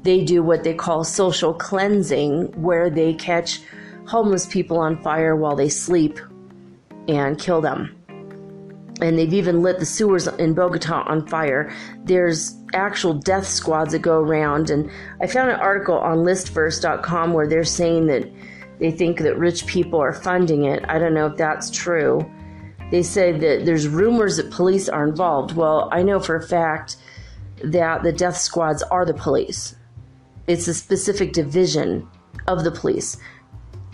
they do what they call social cleansing, where they catch homeless people on fire while they sleep and kill them. And they've even lit the sewers in Bogota on fire. There's actual death squads that go around. And I found an article on listverse.com where they're saying that they think that rich people are funding it. I don't know if that's true. They say that there's rumors that police are involved. Well, I know for a fact that the death squads are the police. It's a specific division of the police.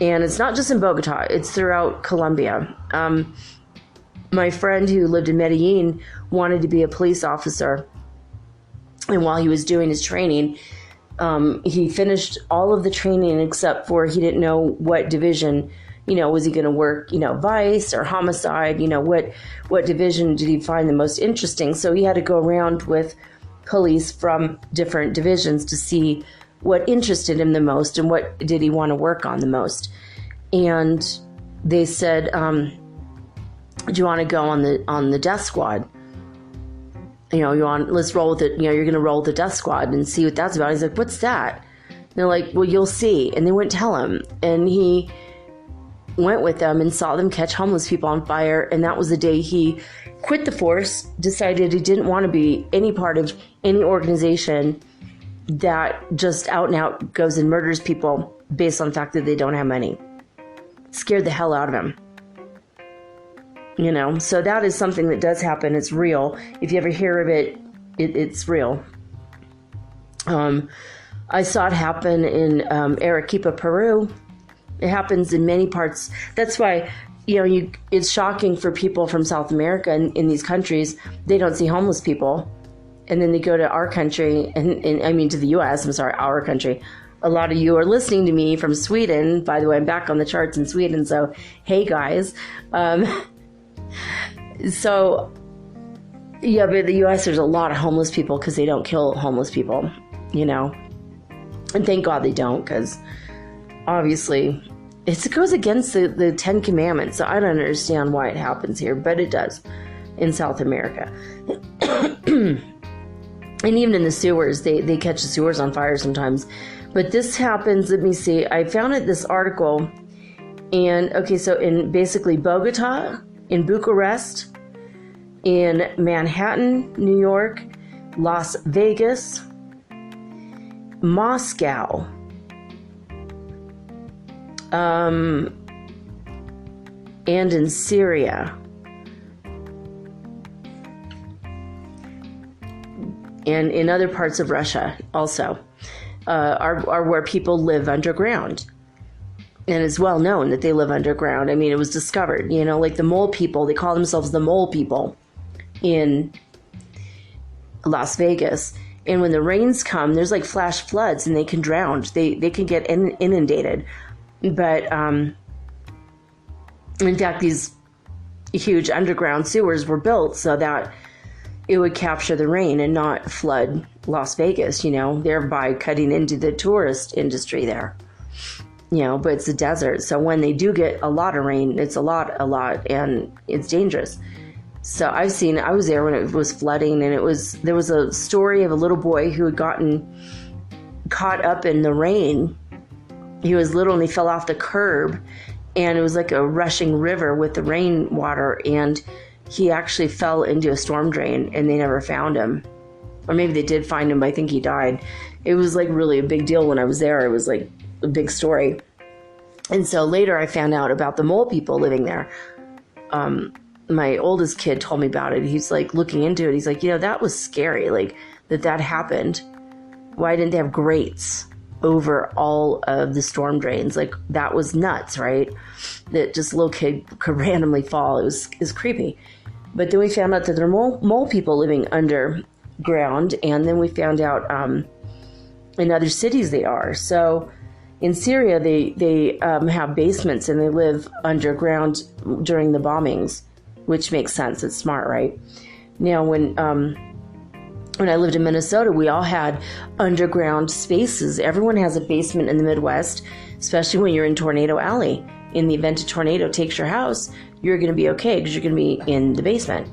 And it's not just in Bogota. It's throughout Colombia. My friend who lived in Medellin wanted to be a police officer. And while he was doing his training, He finished all of the training except for he didn't know what division, was he going to work, vice or homicide, what division did he find the most interesting? So he had to go around with police from different divisions to see what interested him the most and what did he want to work on the most. And they said, do you want to go on the death squad? Let's roll with it. You're going to roll with the death squad and see what that's about. He's like, what's that? And they're like, well, you'll see. And they wouldn't tell him. And he went with them and saw them catch homeless people on fire. And that was the day he quit the force, decided he didn't want to be any part of any organization that just out and out goes and murders people based on the fact that they don't have money. Scared the hell out of him. So that is something that does happen. It's real. If you ever hear of it, it's real. I saw it happen in Arequipa, Peru. It happens in many parts. That's why, it's shocking for people from South America and in these countries. They don't see homeless people. And then they go to our country, and I mean to the U.S., I'm sorry, our country. A lot of you are listening to me from Sweden. By the way, I'm back on the charts in Sweden, so hey, guys. So, yeah, but in the U.S., there's a lot of homeless people because they don't kill homeless people, And thank God they don't, because obviously it goes against the Ten Commandments. So I don't understand why it happens here, but it does in South America. And even in the sewers, they catch the sewers on fire sometimes. But this happens, let me see, I found this article, and okay, so in basically Bogota, in Bucharest, in Manhattan, New York, Las Vegas, Moscow, and in Syria, and in other parts of Russia also, are where people live underground. And it's well known that they live underground. I mean, it was discovered, like the mole people, they call themselves the mole people in Las Vegas. And when the rains come, there's like flash floods and they can drown. They can get inundated. But in fact, these huge underground sewers were built so that it would capture the rain and not flood Las Vegas, thereby cutting into the tourist industry there. But it's a desert. So when they do get a lot of rain, it's a lot, and it's dangerous. So I was there when it was flooding, and there was a story of a little boy who had gotten caught up in the rain. He was little and he fell off the curb, and it was like a rushing river with the rainwater, and he actually fell into a storm drain, and they never found him. Or maybe they did find him, but I think he died. It was like really a big deal when I was there. It was like a big story. And so later I found out about the mole people living there. My oldest kid told me about it. He's like looking into it. He's like, that was scary, like that happened. Why didn't they have grates over all of the storm drains? Like, that was nuts, right? That just a little kid could randomly fall. It was creepy. But then we found out that there are mole people living underground. And then we found out in other cities they are. So in Syria, they have basements and they live underground during the bombings, which makes sense. It's smart, right? Now, when I lived in Minnesota, we all had underground spaces. Everyone has a basement in the Midwest, especially when you're in Tornado Alley. In the event a tornado takes your house, you're going to be okay because you're going to be in the basement.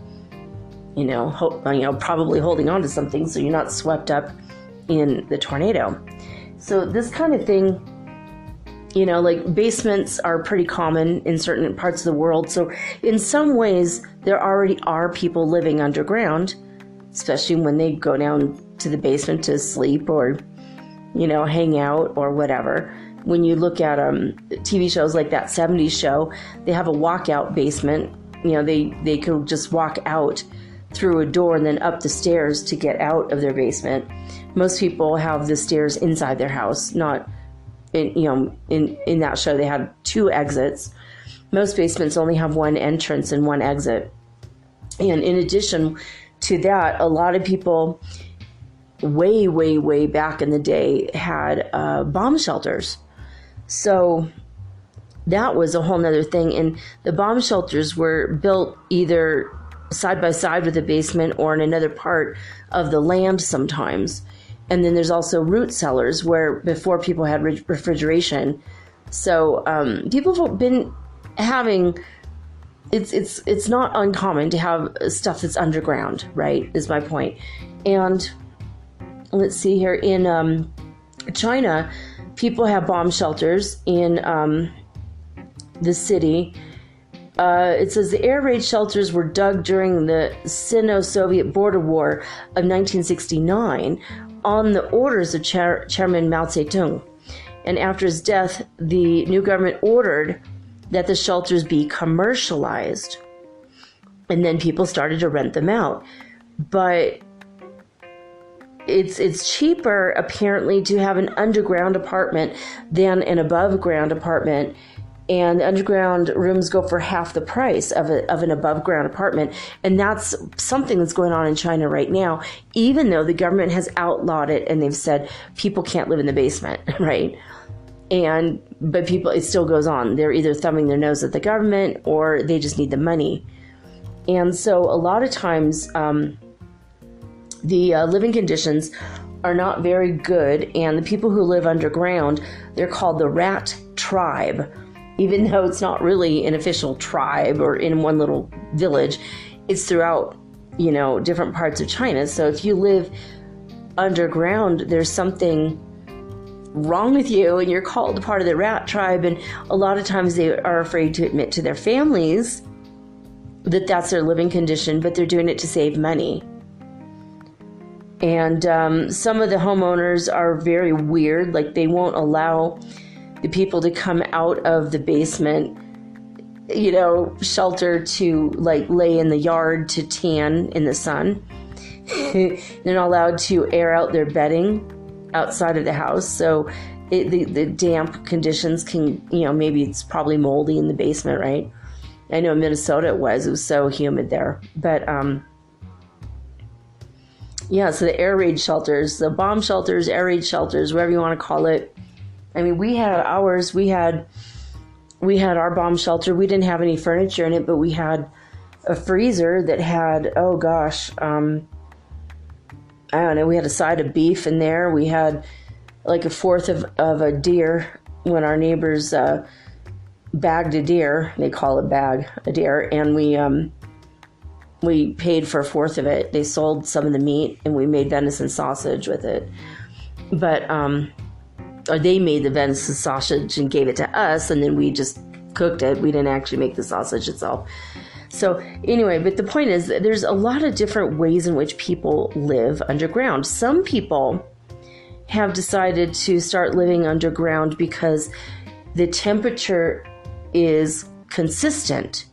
Probably holding on to something so you're not swept up in the tornado. So this kind of thing, like basements are pretty common in certain parts of the world. So in some ways, there already are people living underground, especially when they go down to the basement to sleep or, hang out or whatever. When you look at TV shows like that 70s show, they have a walkout basement. They could just walk out through a door and then up the stairs to get out of their basement. Most people have the stairs inside their house, not in that show they had 2 exits. Most basements only have 1 entrance and 1 exit. And in addition to that, a lot of people way, way, way back in the day had bomb shelters. So that was a whole nother thing. And the bomb shelters were built either side by side with the basement or in another part of the land sometimes. And then there's also root cellars where before people had refrigeration. So people have been having, it's not uncommon to have stuff that's underground, right, is my point. And let's see here, in China, people have bomb shelters in the city. It says the air raid shelters were dug during the Sino-Soviet border war of 1969 on the orders of Chairman Mao Zedong. And after his death, the new government ordered that the shelters be commercialized. And then people started to rent them out. But it's cheaper, apparently, to have an underground apartment than an above ground apartment. And underground rooms go for half the price of an above ground apartment. And that's something that's going on in China right now, even though the government has outlawed it and they've said people can't live in the basement, right? But people, it still goes on. They're either thumbing their nose at the government or they just need the money. And so a lot of times the living conditions are not very good. And the people who live underground, they're called the rat tribe. Even though it's not really an official tribe or in one little village, it's throughout, different parts of China. So if you live underground, there's something wrong with you and you're called part of the rat tribe. And a lot of times they are afraid to admit to their families that that's their living condition, but they're doing it to save money. And some of the homeowners are very weird, like they won't allow the people to come out of the basement, shelter to lay in the yard to tan in the sun. They're not allowed to air out their bedding outside of the house. So the damp conditions can, maybe it's probably moldy in the basement, right? I know in Minnesota it was so humid there. But, so the air raid shelters, the bomb shelters, air raid shelters, whatever you want to call it. I mean, we had ours. We had our bomb shelter. We didn't have any furniture in it, but we had a freezer that had, I don't know, we had a side of beef in there. We had like a fourth of a deer when our neighbors bagged a deer. They call it bag a deer. And we paid for a fourth of it. They sold some of the meat and we made venison sausage with it. But, or they made the venison sausage and gave it to us, and then we just cooked it. We didn't actually make the sausage itself. So anyway, but the point is that there's a lot of different ways in which people live underground. Some people have decided to start living underground because the temperature is consistent.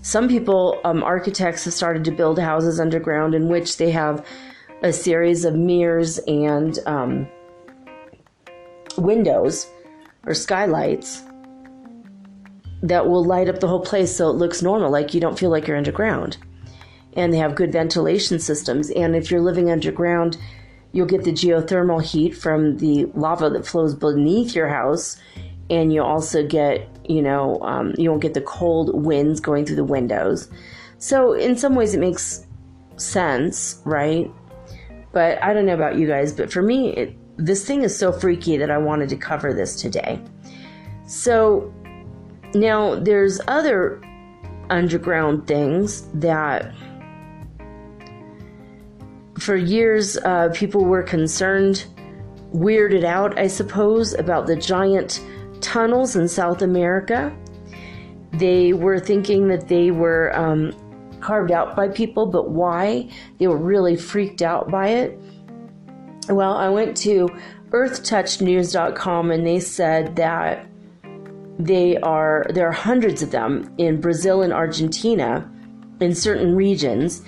Some people, architects, have started to build houses underground in which they have a series of mirrors and windows or skylights that will light up the whole place so it looks normal, like you don't feel like you're underground. And they have good ventilation systems. And if you're living underground, you'll get the geothermal heat from the lava that flows beneath your house. And you'll also get, you won't get the cold winds going through the windows. So in some ways it makes sense, right? But I don't know about you guys, but for me, this thing is so freaky that I wanted to cover this today. So now there's other underground things that for years people were concerned, weirded out, I suppose, about the giant tunnels in South America. They were thinking that they were carved out by people, but why? They were really freaked out by it. Well, I went to earthtouchnews.com and they said that there are hundreds of them in Brazil and Argentina in certain regions,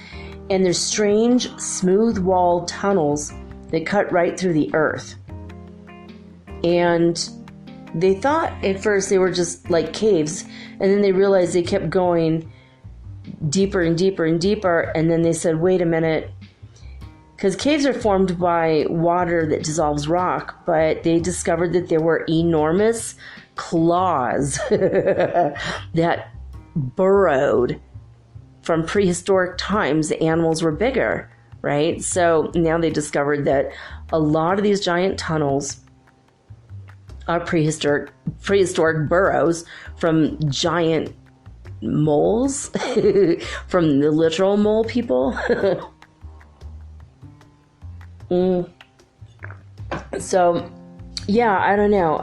and there's strange smooth-walled tunnels that cut right through the earth. And they thought at first they were just like caves, and then they realized they kept going deeper and deeper and deeper, and then they said, wait a minute, because caves are formed by water that dissolves rock, but they discovered that there were enormous claws that burrowed from prehistoric times. The animals were bigger, right? So now they discovered that a lot of these giant tunnels are prehistoric burrows from giant moles, from the literal mole people. So, yeah, I don't know.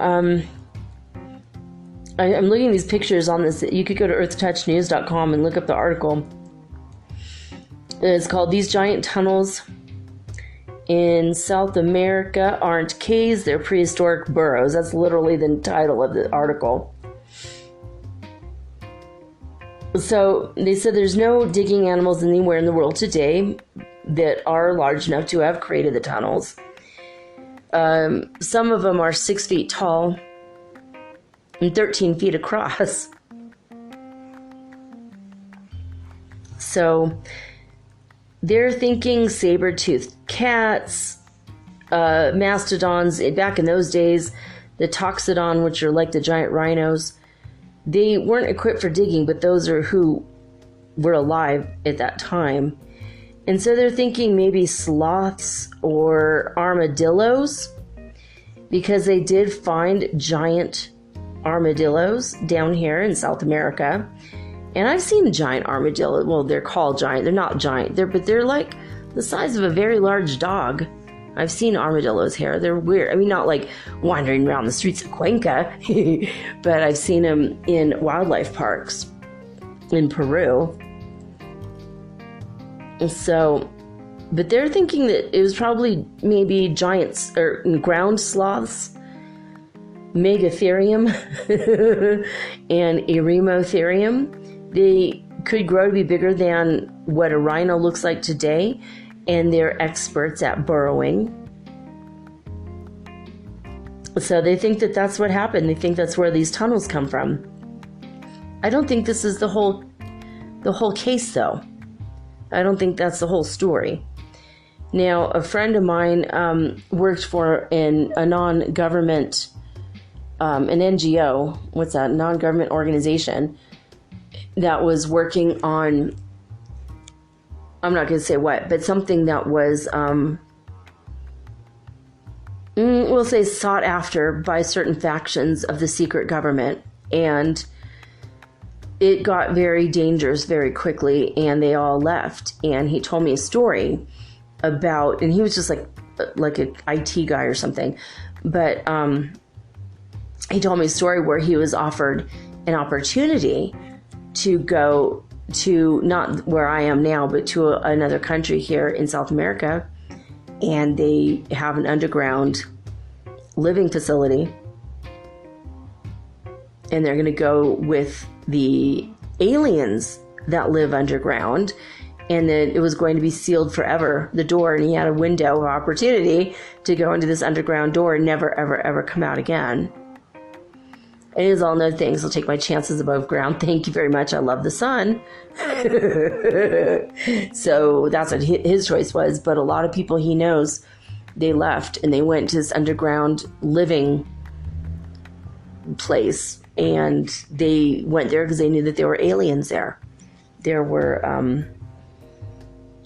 I'm looking at these pictures on this. You could go to earthtouchnews.com and look up the article. It's called "These Giant Tunnels in South America Aren't Caves, They're Prehistoric Burrows." That's literally the title of the article. So they said there's no digging animals anywhere in the world today that are large enough to have created the tunnels. Some of them are 6 feet tall and 13 feet across. So they're thinking saber-toothed cats, mastodons. Back in those days, the toxodon, which are like the giant rhinos, they weren't equipped for digging, but those are who were alive at that time. And so they're thinking maybe sloths or armadillos, because they did find giant armadillos down here in South America. And I've seen giant armadillo. Well, they're called giant. They're not giant. But they're like the size of a very large dog. I've seen armadillos here. They're weird. I mean, not like wandering around the streets of Cuenca, but I've seen them in wildlife parks in Peru. And so, but they're thinking that it was probably maybe giants or ground sloths, Megatherium and Eremotherium. They could grow to be bigger than what a rhino looks like today, and they're experts at burrowing. So they think that that's what happened. They think that's where these tunnels come from. I don't think this is the whole case, though. I don't think that's the whole story. Now, a friend of mine worked for a non-government, an NGO, what's that, non-government organization, that was working on, I'm not going to say what, but something that was, we'll say sought after by certain factions of the secret government. And it got very dangerous very quickly, and they all left. And he told me a story about, and he was just like an IT guy or something, but he told me a story where he was offered an opportunity to go to, not where I am now, but to another country here in South America, and they have an underground living facility, and they're going to go with the aliens that live underground, and then it was going to be sealed forever, the door, and he had a window of opportunity to go into this underground door and never, ever, ever come out again. It is all no thanks. I'll take my chances above ground. Thank you very much. I love the sun. So that's what his choice was. But a lot of people he knows, they left and they went to this underground living place. And they went there because they knew that there were aliens there. There were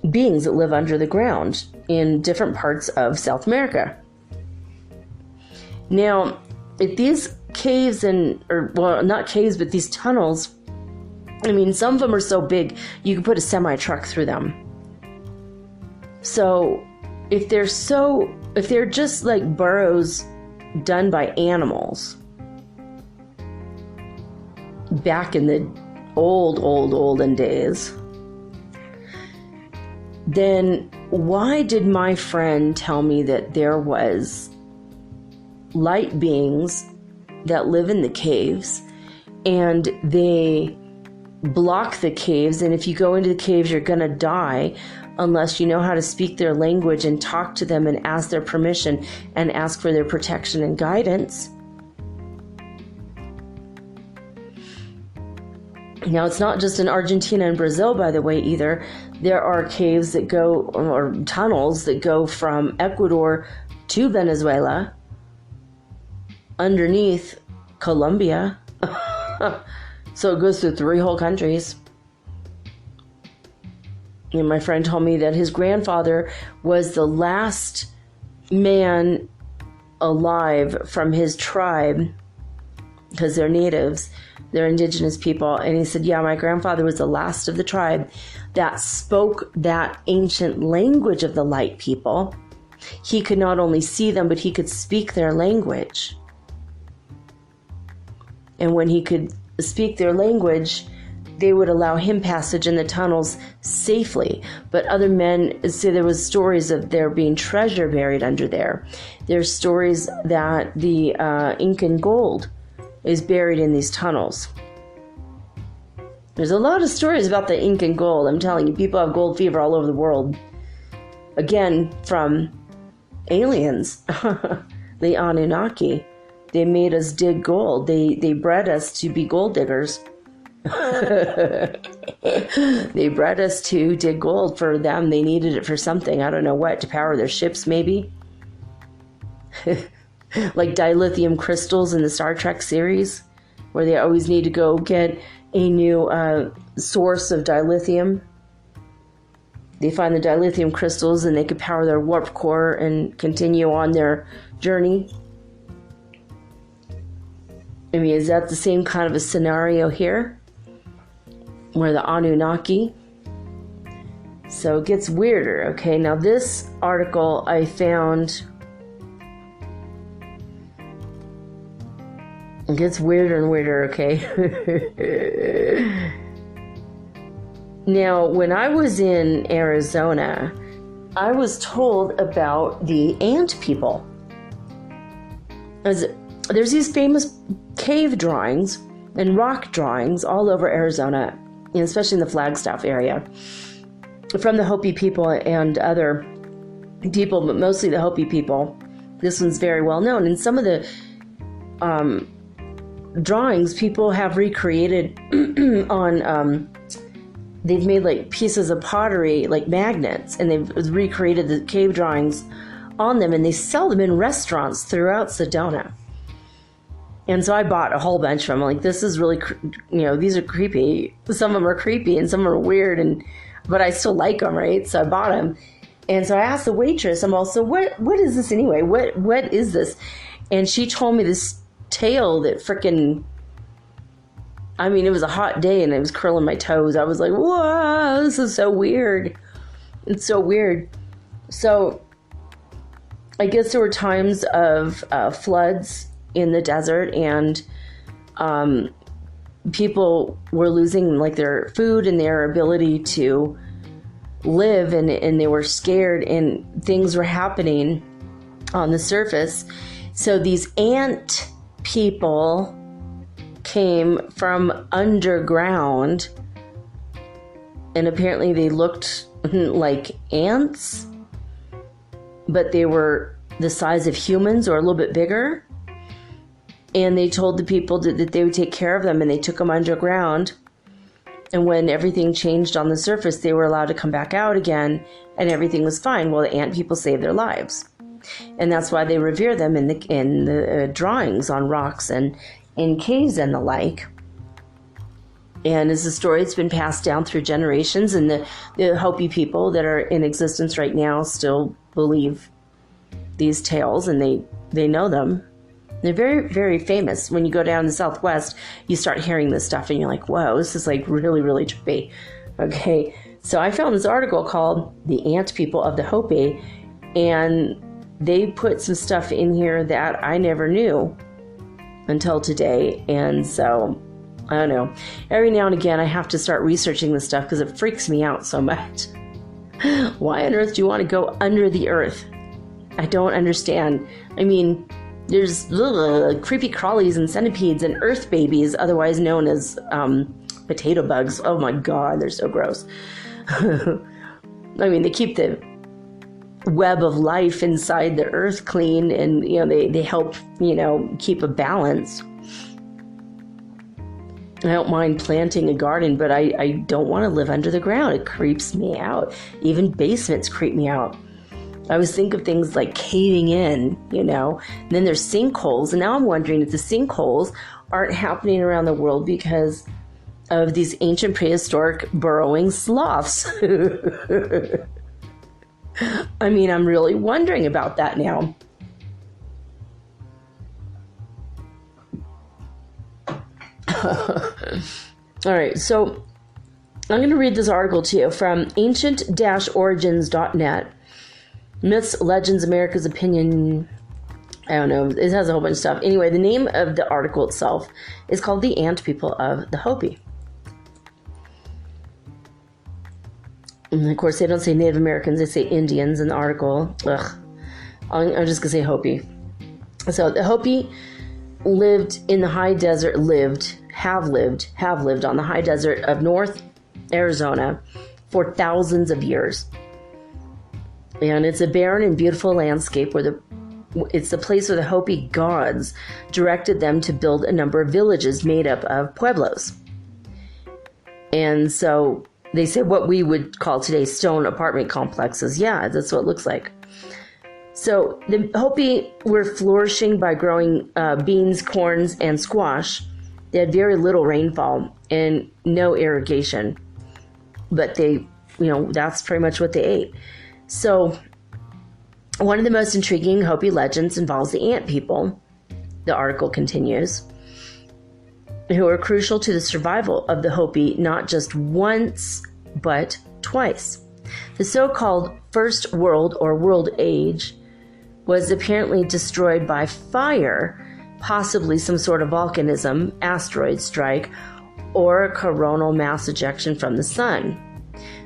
beings that live under the ground in different parts of South America. Now, if these caves well, not caves, but these tunnels, I mean, some of them are so big, you can put a semi-truck through them. So if they're just like burrows done by animals back in the olden days, then why did my friend tell me that there was light beings that live in the caves, and they block the caves, and if you go into the caves, you're gonna die unless you know how to speak their language and talk to them and ask their permission and ask for their protection and guidance? Now, it's not just in Argentina and Brazil, by the way, either. There are caves that go, or tunnels that go from Ecuador to Venezuela, underneath Colombia. So it goes through 3 whole countries. And my friend told me that his grandfather was the last man alive from his tribe, because they're natives, they're indigenous people. And he said, yeah, my grandfather was the last of the tribe that spoke that ancient language of the light people. He could not only see them, but he could speak their language. And when he could speak their language, they would allow him passage in the tunnels safely. But other men say there was stories of there being treasure buried under there. There's stories that the Incan gold is buried in these tunnels. There's a lot of stories about the Incan gold. I'm telling you, people have gold fever all over the world. Again, from aliens, the Anunnaki. They made us dig gold. They bred us to be gold diggers. They bred us to dig gold for them. They needed it for something. I don't know what, to power their ships maybe. Like dilithium crystals in the Star Trek series, where they always need to go get a new source of dilithium. They find the dilithium crystals and they could power their warp core and continue on their journey. I mean, is that the same kind of a scenario here? Where the Anunnaki. So it gets weirder, okay? Now this article I found, it gets weirder and weirder, okay? Now, when I was in Arizona, I was told about the ant people. There's these famous cave drawings and rock drawings all over Arizona, especially in the Flagstaff area, from the Hopi people and other people, but mostly the Hopi people. This one's very well known. And some of the drawings people have recreated on, they've made like pieces of pottery, like magnets, and they've recreated the cave drawings on them, and they sell them in restaurants throughout Sedona. And so I bought a whole bunch from them. Like, this is really, these are creepy. Some of them are creepy and some are weird, but I still like them, right? So I bought them. And so I asked the waitress, I'm also, what is this anyway? What is this? And she told me this tale that frickin', I mean, it was a hot day and it was curling my toes. I was like, whoa, this is so weird. It's so weird. So I guess there were times of floods in the desert, and people were losing like their food and their ability to live, and they were scared, and things were happening on the surface. So these ant people came from underground, and apparently they looked like ants, but they were the size of humans or a little bit bigger. And they told the people that they would take care of them, and they took them underground. And when everything changed on the surface, they were allowed to come back out again, and everything was fine. Well, the ant people saved their lives. And that's why they revere them in the drawings on rocks and in caves and the like. And it's a story that's been passed down through generations, and the Hopi people that are in existence right now still believe these tales, and they know them. They're very, very famous. When you go down in the Southwest, you start hearing this stuff and you're like, whoa, this is like really, really trippy. Okay, so I found this article called The Ant People of the Hopi, and they put some stuff in here that I never knew until today. And so, I don't know. Every now and again, I have to start researching this stuff because it freaks me out so much. Why on earth do you want to go under the earth? I don't understand. I mean, there's creepy crawlies and centipedes and earth babies, otherwise known as potato bugs. Oh my God, they're so gross. I mean, they keep the web of life inside the earth clean, and they help keep a balance. I don't mind planting a garden, but I don't want to live under the ground. It creeps me out. Even basements creep me out. I always think of things like caving in, And then there's sinkholes. And now I'm wondering if the sinkholes aren't happening around the world because of these ancient prehistoric burrowing sloths. I mean, I'm really wondering about that now. All right, so I'm going to read this article to you from ancient-origins.net. Myths, Legends, America's Opinion. I don't know. It has a whole bunch of stuff. Anyway, the name of the article itself is called The Ant People of the Hopi. And of course, they don't say Native Americans. They say Indians in the article. Ugh. I'm just going to say Hopi. So the Hopi lived in the high desert, have lived on the high desert of North Arizona for thousands of years. And it's a barren and beautiful landscape where it's the place where the Hopi gods directed them to build a number of villages made up of pueblos. And so they say what we would call today stone apartment complexes. Yeah, that's what it looks like. So the Hopi were flourishing by growing beans, corns, and squash. They had very little rainfall and no irrigation. But they, that's pretty much what they ate. So one of the most intriguing Hopi legends involves the ant people, the article continues, who are crucial to the survival of the Hopi not just once, but twice. The so-called First World or World Age was apparently destroyed by fire, possibly some sort of volcanism, asteroid strike, or a coronal mass ejection from the sun.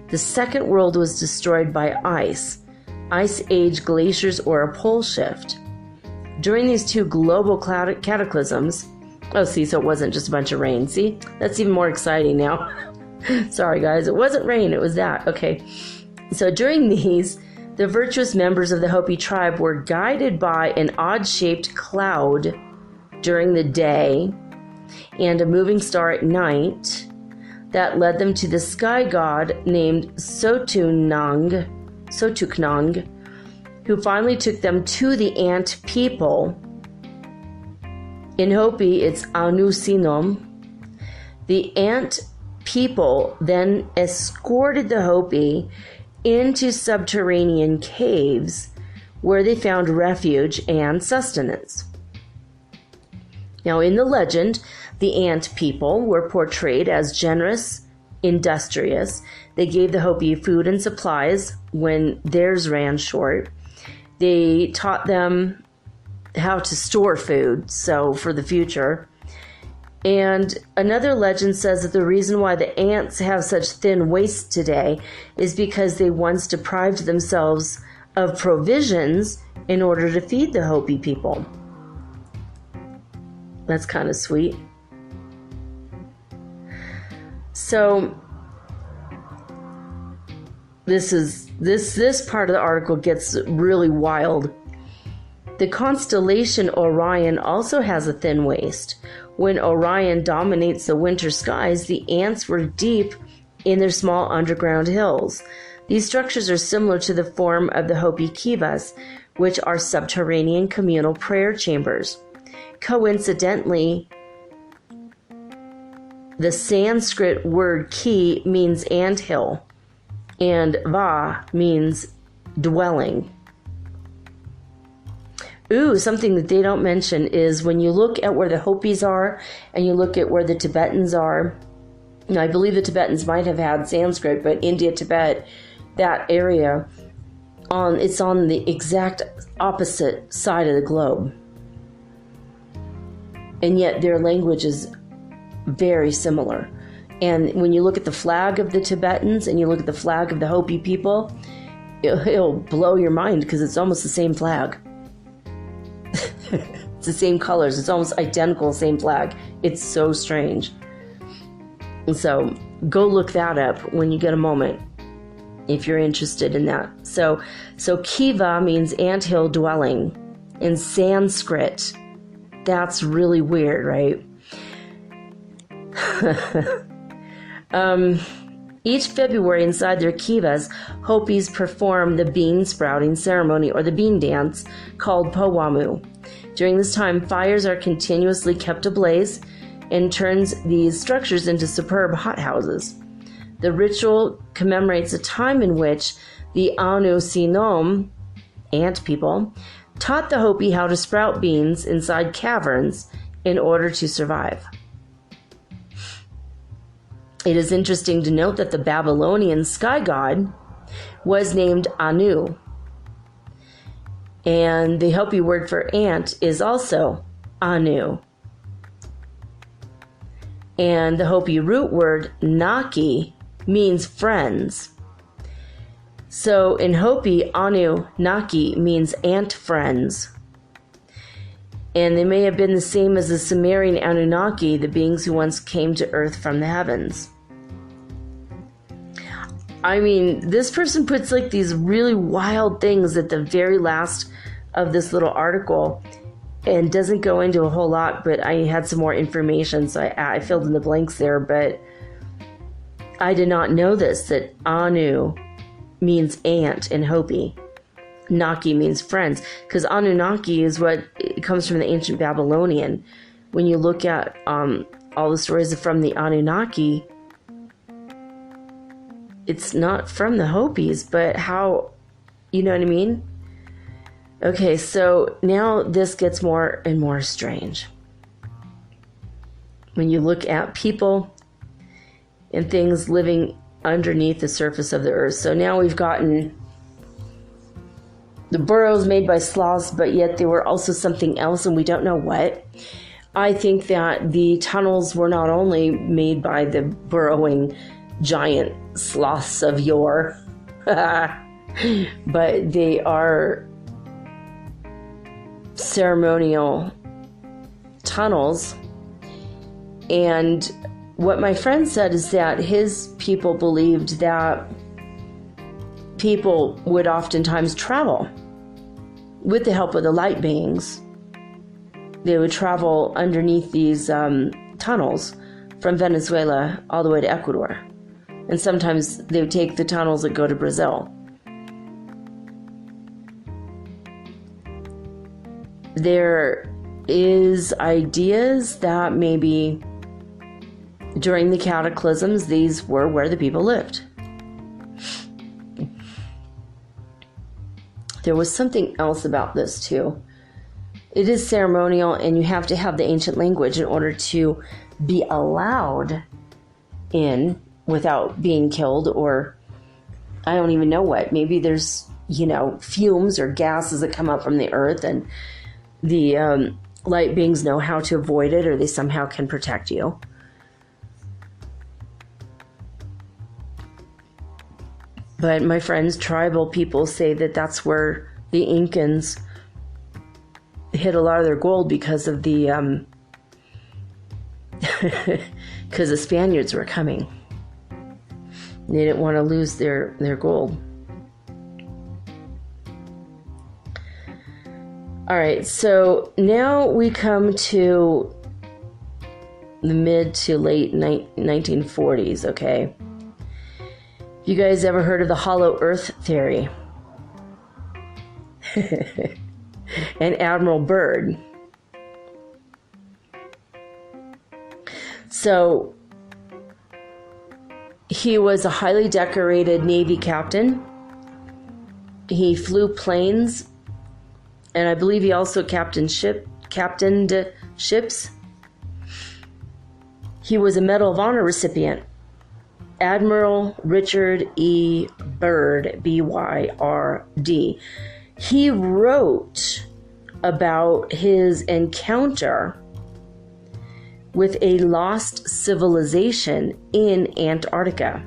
The Second World was destroyed by ice age glaciers, or a pole shift. During these two global cataclysms, so it wasn't just a bunch of rain. See, that's even more exciting now. Sorry, guys, it wasn't rain, it was that. Okay, so during these, the virtuous members of the Hopi tribe were guided by an odd-shaped cloud during the day and a moving star at night that led them to the sky god named Sotuknang, who finally took them to the ant people. In Hopi, it's Anusinom. The ant people then escorted the Hopi into subterranean caves where they found refuge and sustenance. Now, in the legend, the ant people were portrayed as generous, industrious. They gave the Hopi food and supplies when theirs ran short. They taught them how to store food, so for the future. And another legend says that the reason why the ants have such thin waists today is because they once deprived themselves of provisions in order to feed the Hopi people. That's kind of sweet. So this part of the article gets really wild. The constellation Orion also has a thin waist. When Orion dominates the winter skies, the ants were deep in their small underground hills. These structures are similar to the form of the Hopi kivas, which are subterranean communal prayer chambers. Coincidentally, the Sanskrit word ki means anthill, and va means dwelling. Ooh, something that they don't mention is when you look at where the Hopis are and you look at where the Tibetans are. Now, I believe the Tibetans might have had Sanskrit, but India, Tibet, that area, it's on the exact opposite side of the globe. And yet their language is very similar. And when you look at the flag of the Tibetans and you look at the flag of the Hopi people, it'll blow your mind because it's almost the same flag. It's the same colors. It's almost identical, same flag. It's so strange. And so go look that up when you get a moment if you're interested in that. So Kiva means anthill dwelling in Sanskrit. That's really weird, right? Each February inside their kivas, Hopis perform the bean sprouting ceremony or the bean dance called Powamu. During this time, fires are continuously kept ablaze and turns these structures into superb hothouses. The ritual commemorates a time in which the Anu Sinom, ant people, taught the Hopi how to sprout beans inside caverns in order to survive. It is interesting to note that the Babylonian sky god was named Anu, and the Hopi word for ant is also Anu. And the Hopi root word Naki means friends. So in Hopi, Anu Naki means ant friends. And they may have been the same as the Sumerian Anunnaki, the beings who once came to earth from the heavens. I mean, this person puts like these really wild things at the very last of this little article and doesn't go into a whole lot, but I had some more information, so I filled in the blanks there, but I did not know this, that Anu means ant in Hopi. Naki means friends, because Anunnaki is what it comes from the ancient Babylonian. When you look at all the stories from the Anunnaki, it's not from the Hopis, but how, you know what I mean? Okay, so now this gets more and more strange. When you look at people and things living underneath the surface of the earth. So now we've gotten the burrows made by sloths, but yet they were also something else, and we don't know what. I think that the tunnels were not only made by the burrowing giant sloths of yore, but they are ceremonial tunnels. And what my friend said is that his people believed that people would oftentimes travel with the help of the light beings. They would travel underneath these tunnels from Venezuela all the way to Ecuador. And sometimes they would take the tunnels that go to Brazil. There is ideas that maybe during the cataclysms, these were where the people lived. There was something else about this too. It is ceremonial, and you have to have the ancient language in order to be allowed in without being killed, or I don't even know what. Maybe there's, fumes or gases that come up from the earth, and the light beings know how to avoid it, or they somehow can protect you. But my friends, tribal people say that that's where the Incans hid a lot of their gold because of the because the Spaniards were coming. They didn't want to lose their gold. All right, so now we come to the mid to late 1940s, okay? You guys ever heard of the hollow earth theory? And Admiral Byrd. So, he was a highly decorated Navy captain. He flew planes, and I believe he also captained ships. He was a Medal of Honor recipient. Admiral Richard E. Byrd, B-Y-R-D. He wrote about his encounter with a lost civilization in Antarctica.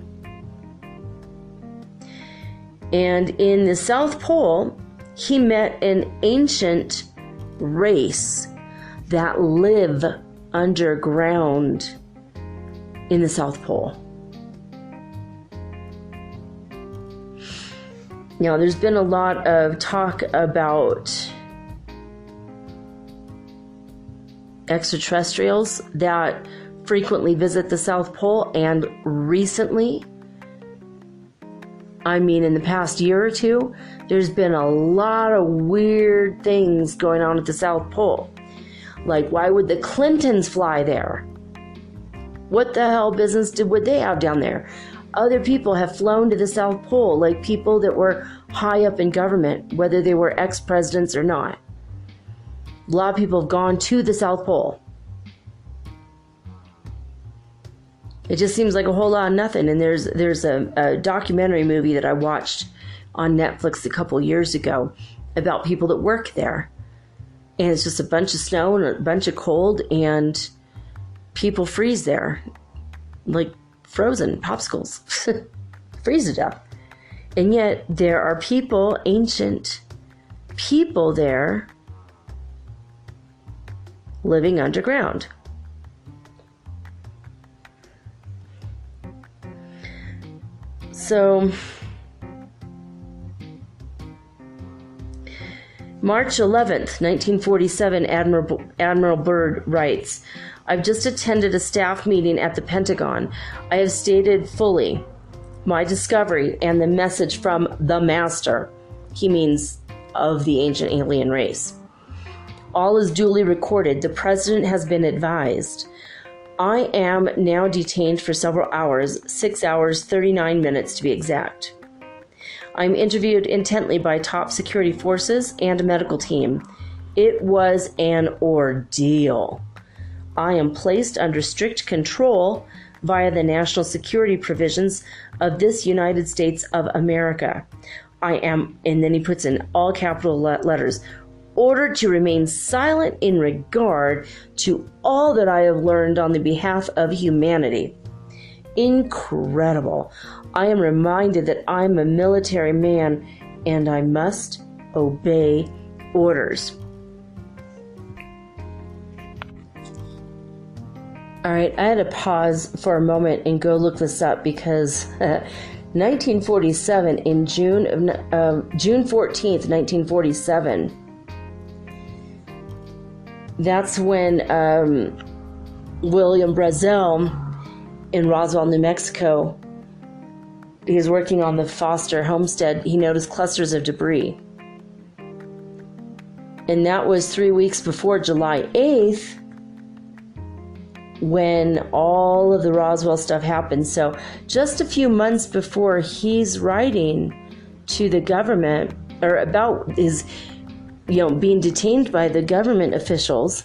And in the South Pole, he met an ancient race that live underground in the South Pole. Now, there's been a lot of talk about extraterrestrials that frequently visit the South Pole, and recently, I mean in the past year or two, there's been a lot of weird things going on at the South Pole. Like, why would the Clintons fly there? What the hell business would they have down there? Other people have flown to the South Pole, like people that were high up in government, whether they were ex-presidents or not. A lot of people have gone to the South Pole. It just seems like a whole lot of nothing. And there's a documentary movie that I watched on Netflix a couple years ago about people that work there. And it's just a bunch of snow and a bunch of cold, and people freeze there. Like frozen popsicles. Freeze to death. And yet there are people, ancient people there, living underground. So, March 11th, 1947, Admiral Byrd writes, I've just attended a staff meeting at the Pentagon. I have stated fully my discovery and the message from the master. He means of the ancient alien race. All is duly recorded. The president has been advised. I am now detained for several hours, 6 hours, 39 minutes to be exact. I'm interviewed intently by top security forces and a medical team. It was an ordeal. I am placed under strict control via the national security provisions of this United States of America. I am, and then he puts in all capital letters, ordered to remain silent in regard to all that I have learned on the behalf of humanity. Incredible. I am reminded that I'm a military man and I must obey orders. All right, I had to pause for a moment and go look this up because 1947, in June 14th, 1947, that's when William Brazel in Roswell, New Mexico, he was working on the Foster homestead. He noticed clusters of debris. And that was 3 weeks before July 8th, when all of the Roswell stuff happened. So just a few months before he's writing to the government, or about his, being detained by the government officials,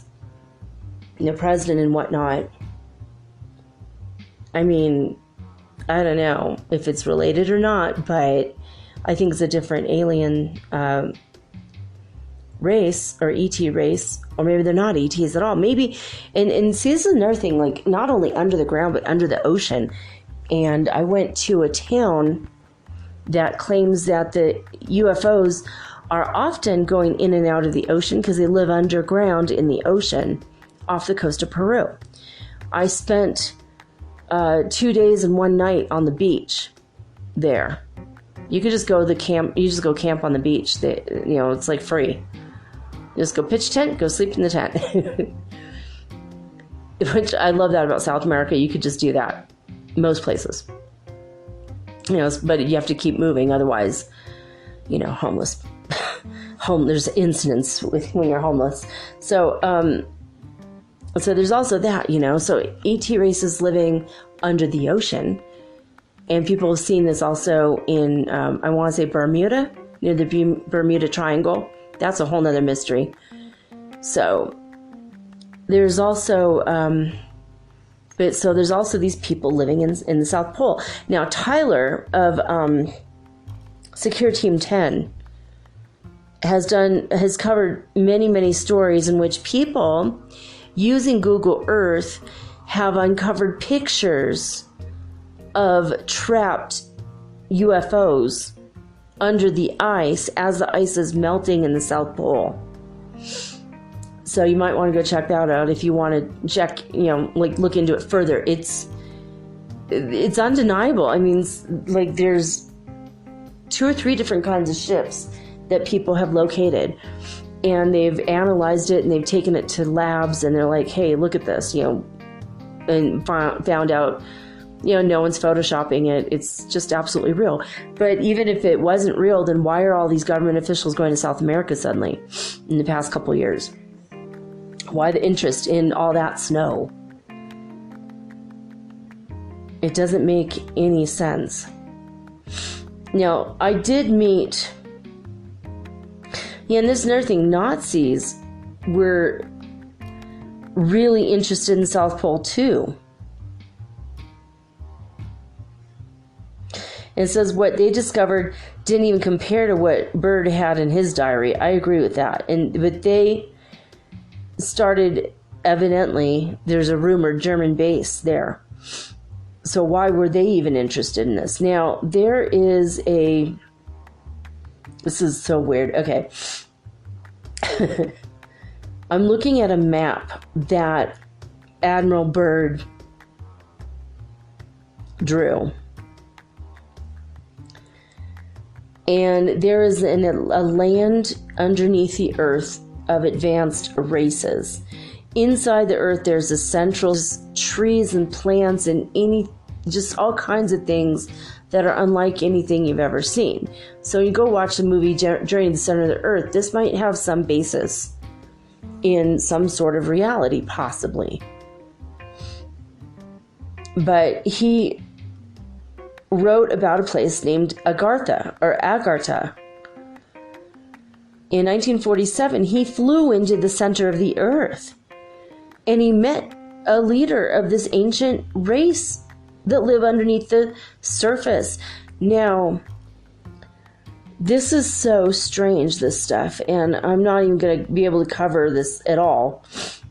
the president and whatnot. I mean, I don't know if it's related or not, but I think it's a different alien race, or ET race, or maybe they're not ETs at all. Maybe, and see, this is another thing, like not only under the ground, but under the ocean. And I went to a town that claims that the UFOs are often going in and out of the ocean because they live underground in the ocean off the coast of Peru. I spent 2 days and 1 night on the beach there. You could just go to the camp. You just go camp on the beach. It's like free. Just go pitch tent, go sleep in the tent. Which I love that about South America. You could just do that most places. But you have to keep moving, otherwise, homeless. There's incidents when you're homeless. So there's also that, So ET races living under the ocean, and people have seen this also in I want to say Bermuda, near the Bermuda Triangle. That's a whole nother mystery. So there's also there's also these people living in the South Pole. Now Tyler of Secure Team 10 has covered many stories in which people using Google Earth have uncovered pictures of trapped UFOs under the ice as the ice is melting in the South Pole. So you might want to go check that out if you want to check, look into it further. It's undeniable. I mean, there's 2 or 3 different kinds of ships that people have located, and they've analyzed it and they've taken it to labs, and they're like, hey, look at this, and found out, no one's photoshopping it. It's just absolutely real. But even if it wasn't real, then why are all these government officials going to South America suddenly in the past couple of years? Why the interest in all that snow? It doesn't make any sense. Now, I did meet, and this is another thing, Nazis were really interested in the South Pole too. And it says what they discovered didn't even compare to what Byrd had in his diary. I agree with that. But they started, evidently, there's a rumored German base there. So why were they even interested in this? Now, this is so weird. Okay. I'm looking at a map that Admiral Byrd drew. And there is a land underneath the earth of advanced races. Inside the earth, there's a central trees and plants and just all kinds of things that are unlike anything you've ever seen. So you go watch the movie Journey to the Center of the Earth. This might have some basis in some sort of reality, possibly. But he wrote about a place named Agartha. In 1947, he flew into the center of the earth and he met a leader of this ancient race that live underneath the surface. Now, this is so strange, this stuff, and I'm not even going to be able to cover this at all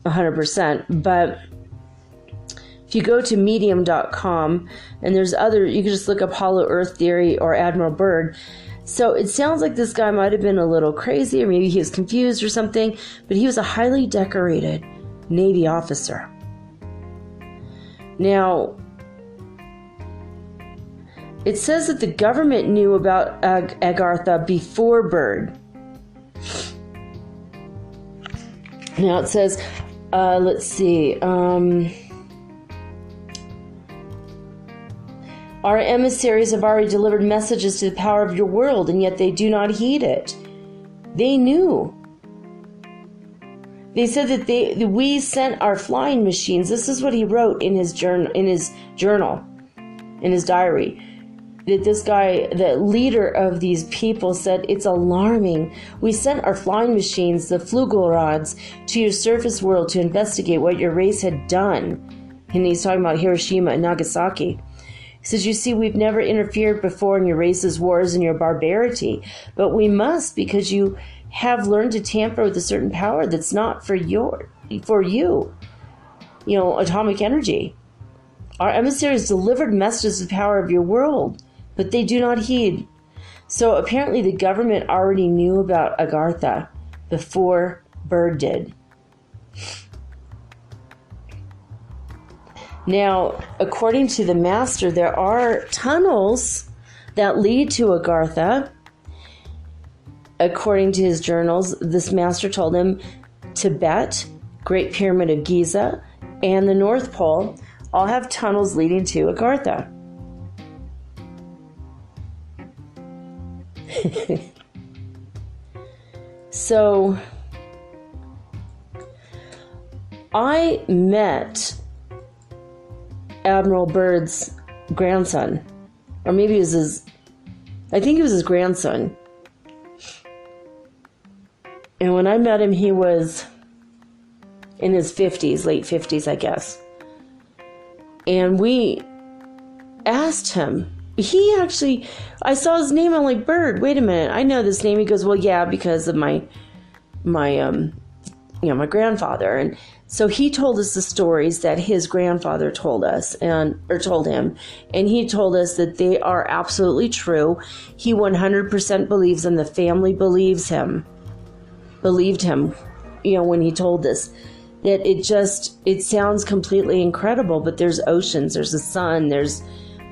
100%, but if you go to medium.com, and there's you can just look up Hollow Earth Theory or Admiral Byrd. So it sounds like this guy might have been a little crazy, or maybe he was confused or something, but he was a highly decorated Navy officer. Now, it says that the government knew about Agartha before Byrd. Now it says, let's see, our emissaries have already delivered messages to the power of your world, and yet they do not heed it. They knew. They said that we sent our flying machines. This is what he wrote in his journal, in his diary. That this guy, the leader of these people, said, it's alarming. We sent our flying machines, the Flugelrods, to your surface world to investigate what your race had done. And he's talking about Hiroshima and Nagasaki. He says, you see, we've never interfered before in your race's wars and your barbarity, but we must, because you have learned to tamper with a certain power that's not for you. Atomic energy. Our emissaries delivered messages of the power of your world, but they do not heed. So apparently the government already knew about Agartha before Byrd did. Now, according to the master, there are tunnels that lead to Agartha. According to his journals, this master told him Tibet, Great Pyramid of Giza, and the North Pole all have tunnels leading to Agartha. So, I met Admiral Byrd's grandson, or maybe it was I think it was his grandson. And when I met him, he was in his 50s, late 50s, I guess. And we asked him, I saw his name, I'm like, Byrd, wait a minute, I know this name. He goes, well, yeah, because of my grandfather. And so he told us the stories that his grandfather told us, told him, and he told us that they are absolutely true. He 100% believes them. The family believed him, when he told this. That it sounds completely incredible, but there's oceans, there's the sun, there's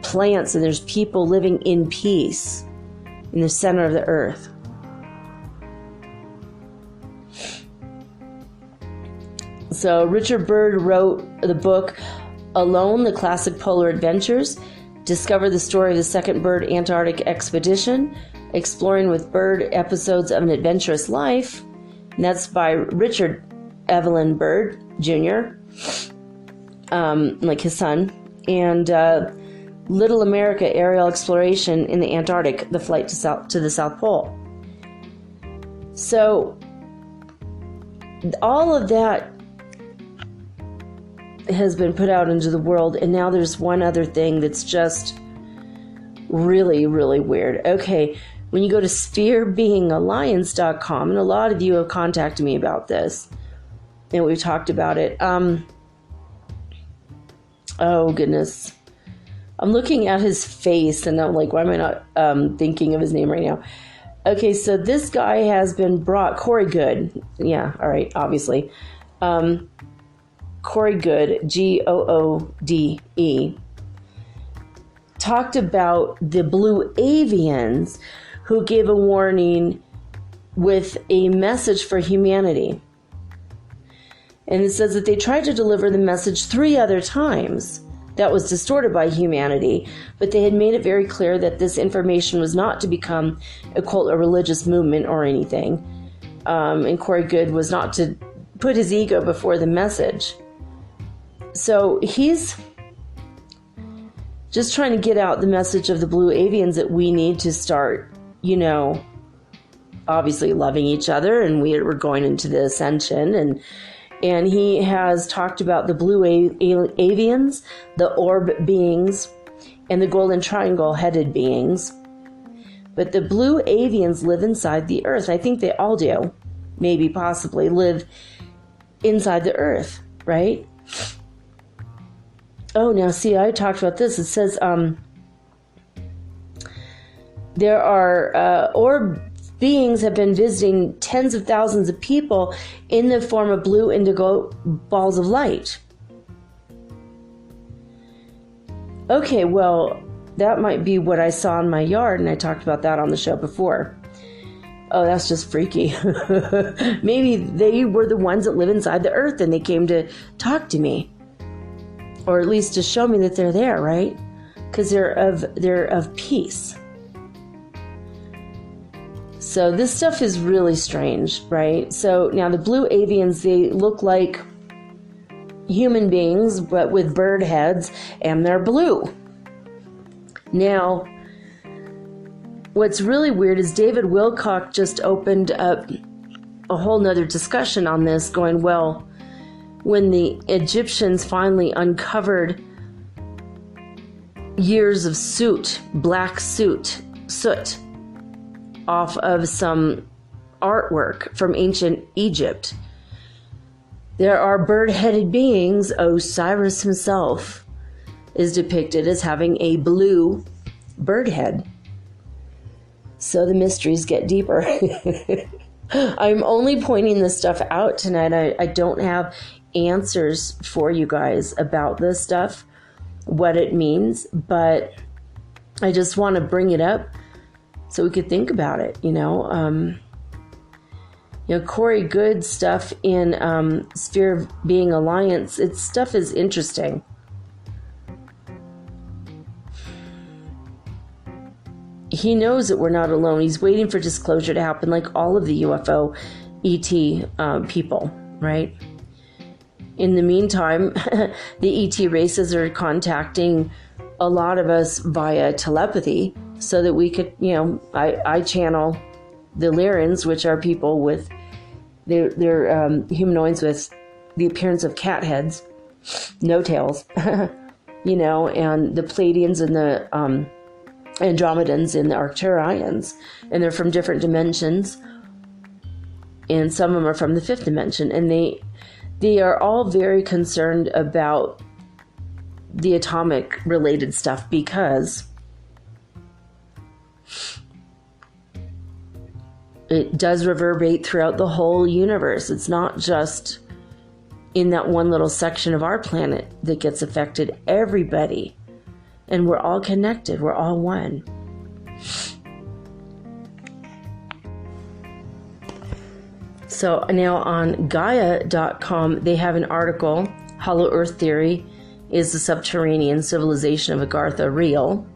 plants, and there's people living in peace in the center of the earth. So Richard Byrd wrote the book Alone, the classic polar adventures. Discover the story of the second Byrd Antarctic expedition. Exploring with Byrd, episodes of an adventurous life. And that's by Richard Evelyn Byrd Jr., like his son. And Little America, aerial exploration in the Antarctic, the flight to the South Pole. So all of that has been put out into the world, and now there's one other thing that's just really, really weird. Okay, when you go to spherebeingalliance.com, and a lot of you have contacted me about this, and we've talked about it. Oh, goodness. I'm looking at his face, and I'm like, why am I not thinking of his name right now? Okay, so this guy has been brought, Corey Good. Yeah, all right, obviously. Corey Good, Goode, talked about the blue avians who gave a warning with a message for humanity. And it says that they tried to deliver the message 3 other times. That was distorted by humanity, but they had made it very clear that this information was not to become a cult or religious movement or anything. And Corey Good was not to put his ego before the message. So he's just trying to get out the message of the blue avians that we need to start, obviously loving each other, and we're going into the Ascension, and he has talked about the blue avians, the orb beings, and the golden triangle-headed beings. But the blue avians live inside the earth. I think they all do, maybe possibly, live inside the earth, right? Oh, now see, I talked about this. It says there are orb beings have been visiting tens of thousands of people in the form of blue indigo balls of light. Okay, well, that might be what I saw in my yard, and I talked about that on the show before. Oh, that's just freaky. Maybe they were the ones that live inside the earth, and they came to talk to me. Or at least to show me that they're there, right? Because they're of peace. So this stuff is really strange, right? So now the blue avians, they look like human beings, but with bird heads, and they're blue. Now, what's really weird is David Wilcock just opened up a whole nother discussion on this, going, well, when the Egyptians finally uncovered years of black soot, off of some artwork from ancient Egypt, there are bird-headed beings. Osiris himself is depicted as having a blue bird head. So the mysteries get deeper. I'm only pointing this stuff out tonight. I don't have answers for you guys about this stuff, what it means, but I just want to bring it up so we could think about it, Corey Good stuff in Sphere Being Alliance, its stuff is interesting. He knows that we're not alone. He's waiting for disclosure to happen, like all of the UFO ET people, right? In the meantime, the ET races are contacting a lot of us via telepathy so that we could, I channel the Lyrans, which are people with, they're humanoids with the appearance of cat heads, no tails, and the Pleiadians and the Andromedans and the Arcturians, and they're from different dimensions, and some of them are from the 5th dimension, and they are all very concerned about the atomic related stuff because it does reverberate throughout the whole universe. It's not just in that one little section of our planet that gets affected. Everybody. And we're all connected. We're all one. So now on Gaia.com, they have an article, Hollow Earth Theory is the subterranean civilization of Agartha real?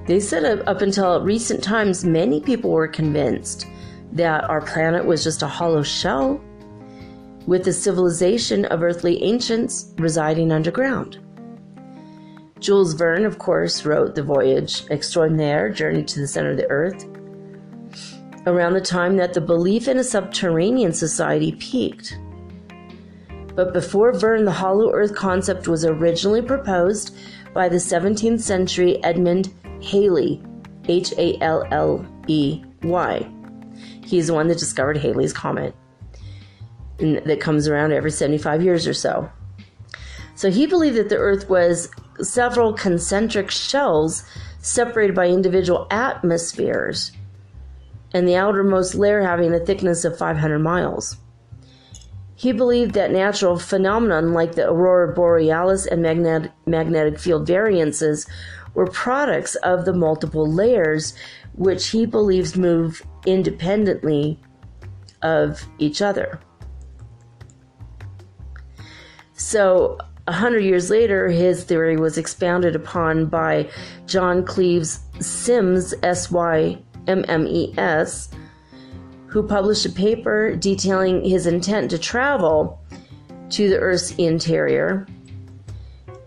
They said up until recent times, many people were convinced that our planet was just a hollow shell with a civilization of earthly ancients residing underground. Jules Verne, of course, wrote The Voyage Extraordinaire, Journey to the Center of the Earth, around the time that the belief in a subterranean society peaked. But before Verne, the hollow earth concept was originally proposed by the 17th century Edmund Halley, Halley. He's the one that discovered Halley's Comet, that comes around every 75 years or so. So he believed that the Earth was several concentric shells separated by individual atmospheres, and the outermost layer having a thickness of 500 miles. He believed that natural phenomena like the aurora borealis and magnetic field variances were products of the multiple layers, which he believes move independently of each other. So 100 years later, his theory was expounded upon by John Cleves Symmes, Symmes, who published a paper detailing his intent to travel to the Earth's interior.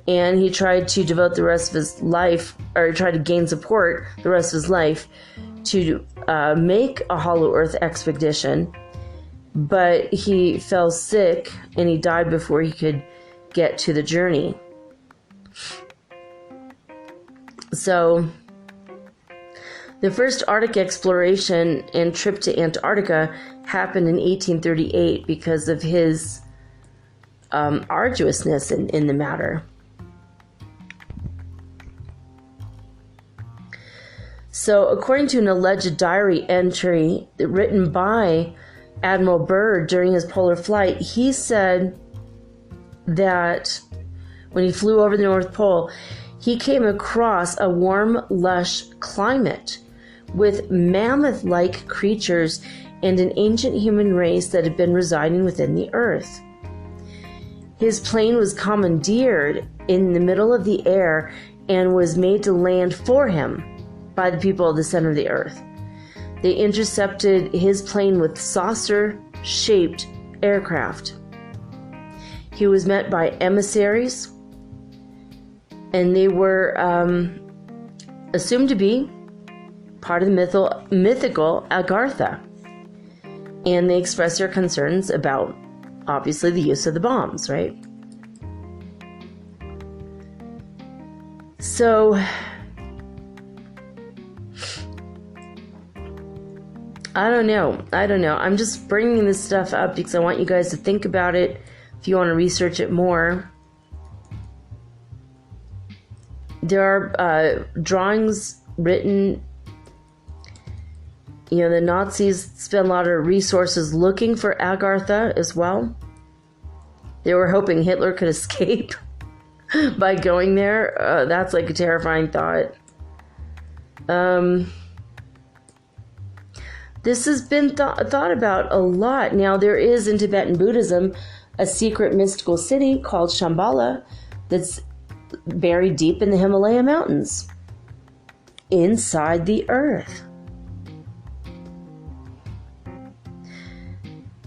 And he tried to devote the rest of his life, or tried to gain support the rest of his life to make a hollow Earth expedition. But he fell sick and he died before he could get to the journey. So the first Arctic exploration and trip to Antarctica happened in 1838 because of his arduousness in the matter. So according to an alleged diary entry written by Admiral Byrd during his polar flight, he said that when he flew over the North Pole, he came across a warm, lush climate with mammoth-like creatures and an ancient human race that had been residing within the earth. His plane was commandeered in the middle of the air and was made to land for him by the people of the center of the earth. They intercepted his plane with saucer-shaped aircraft. He was met by emissaries, and they were assumed to be part of the mythical Agartha. And they expressed their concerns about, obviously, the use of the bombs, right? So I don't know. I'm just bringing this stuff up because I want you guys to think about it if you want to research it more. There are drawings written. You know, the Nazis spent a lot of resources looking for Agartha as well. They were hoping Hitler could escape by going there. That's like a terrifying thought. This has been thought about a lot. Now, there is in Tibetan Buddhism a secret mystical city called Shambhala that's buried deep in the Himalaya mountains, inside the earth.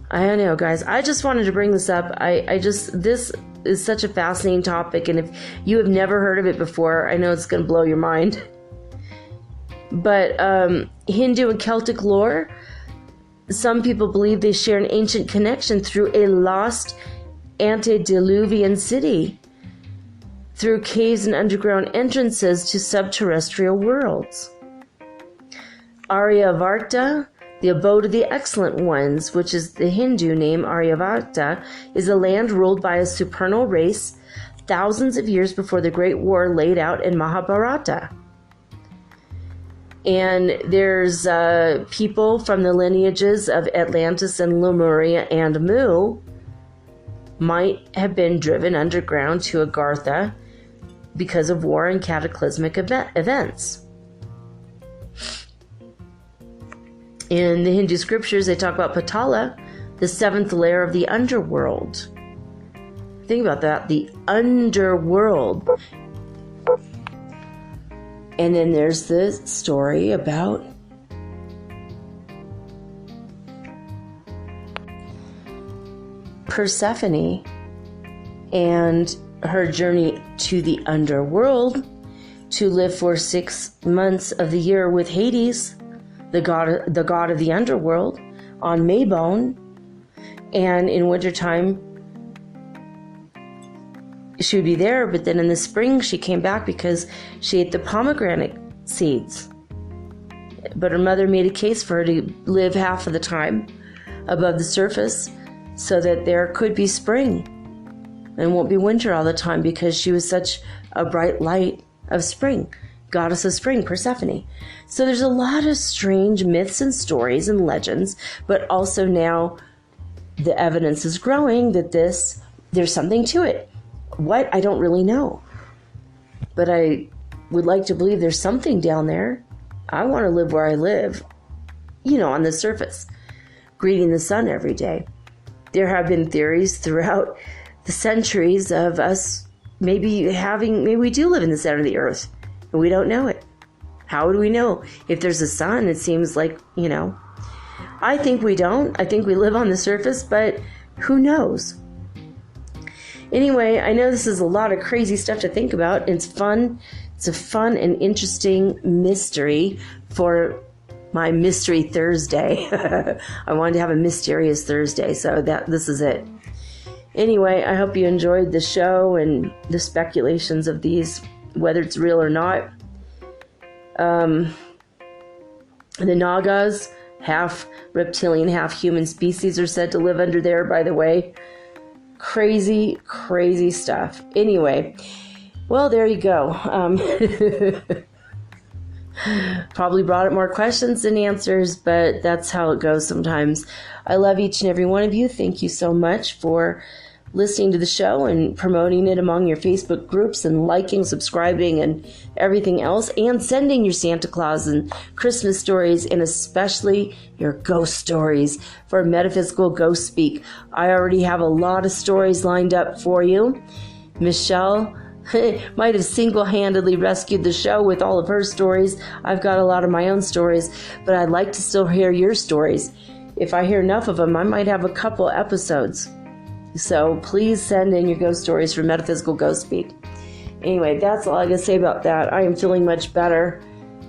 I don't know, guys. I just wanted to bring this up. This is such a fascinating topic, and if you have never heard of it before, I know it's going to blow your mind. But Hindu and Celtic lore, some people believe they share an ancient connection through a lost antediluvian city, through caves and underground entrances to subterrestrial worlds. Aryavarta, the abode of the excellent ones, which is the Hindu name Aryavarta, is a land ruled by a supernal race thousands of years before the Great War laid out in Mahabharata. And there's people from the lineages of Atlantis and Lemuria and Mu might have been driven underground to Agartha because of war and cataclysmic events. In the Hindu scriptures, they talk about Patala, the seventh layer of the underworld. Think about that, the underworld. And then there's the story about Persephone and her journey to the underworld to live for 6 months of the year with Hades, the god of the underworld, on Maybone. And in wintertime, she would be there, but then in the spring she came back because she ate the pomegranate seeds. But her mother made a case for her to live half of the time above the surface so that there could be spring and won't be winter all the time, because she was such a bright light of spring, goddess of spring, Persephone. So there's a lot of strange myths and stories and legends, but also now the evidence is growing that there's something to it. What? I don't really know. But I would like to believe there's something down there. I want to live where I live, on the surface, greeting the sun every day. There have been theories throughout the centuries of us maybe we do live in the center of the earth, and we don't know it. How would we know? If there's a sun, it seems like, I think we don't. I think we live on the surface, but who knows? Anyway, I know this is a lot of crazy stuff to think about. It's fun. It's a fun and interesting mystery for my Mystery Thursday. I wanted to have a mysterious Thursday, so this is it. Anyway, I hope you enjoyed the show and the speculations of these, whether it's real or not. The Nagas, half reptilian, half human species, are said to live under there, by the way. Crazy, crazy stuff. Anyway, well, there you go. Probably brought up more questions than answers, but that's how it goes sometimes. I love each and every one of you. Thank you so much for listening to the show and promoting it among your Facebook groups and liking, subscribing, and everything else, and sending your Santa Claus and Christmas stories, and especially your ghost stories for Metaphysical Ghost Speak. I already have a lot of stories lined up for you. Michelle might have single-handedly rescued the show with all of her stories. I've got a lot of my own stories, but I'd like to still hear your stories. If I hear enough of them, I might have a couple episodes. So please send in your ghost stories for Metaphysical Ghost Speak. Anyway, that's all I can say about that. I am feeling much better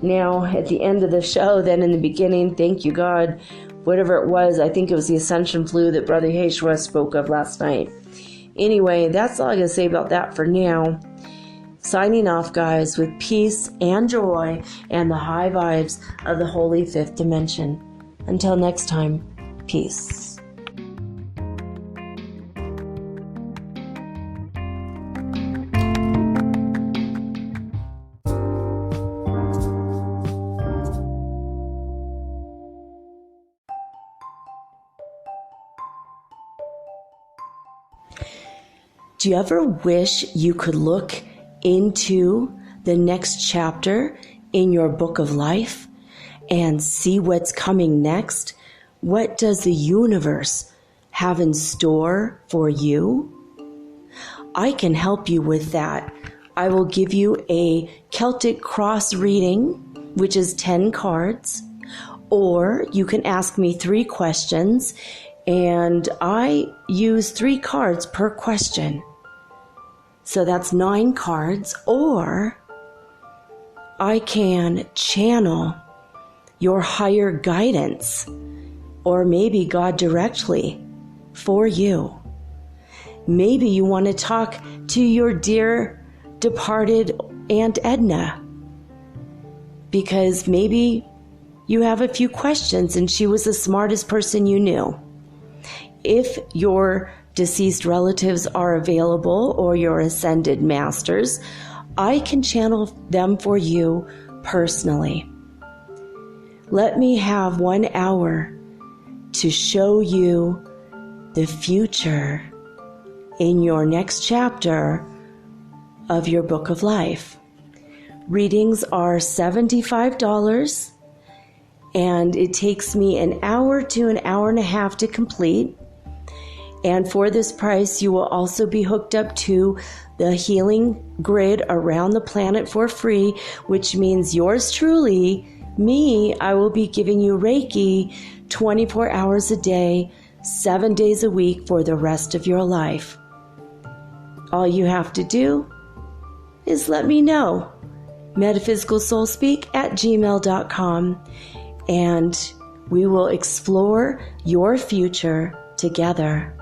now at the end of the show than in the beginning. Thank you, God. Whatever it was, I think it was the Ascension flu that Brother Yeshua spoke of last night. Anyway, that's all I can say about that for now. Signing off, guys, with peace and joy and the high vibes of the Holy Fifth Dimension. Until next time, peace. Do you ever wish you could look into the next chapter in your book of life and see what's coming next? What does the universe have in store for you? I can help you with that. I will give you a Celtic cross reading, which is 10 cards, or you can ask me 3 questions, and I use 3 cards per question. So that's 9 cards, or I can channel your higher guidance, or maybe God directly for you. Maybe you want to talk to your dear departed Aunt Edna, because maybe you have a few questions and she was the smartest person you knew. If your deceased relatives are available, or your ascended masters, I can channel them for you personally. Let me have 1 hour to show you the future in your next chapter of your book of life. Readings are $75, and it takes me 1 hour to 1.5 hours to complete. And for this price, you will also be hooked up to the healing grid around the planet for free, which means yours truly, me, I will be giving you Reiki 24 hours a day, 7 days a week for the rest of your life. All you have to do is let me know. metaphysicalsoulspeak@gmail.com, and we will explore your future together.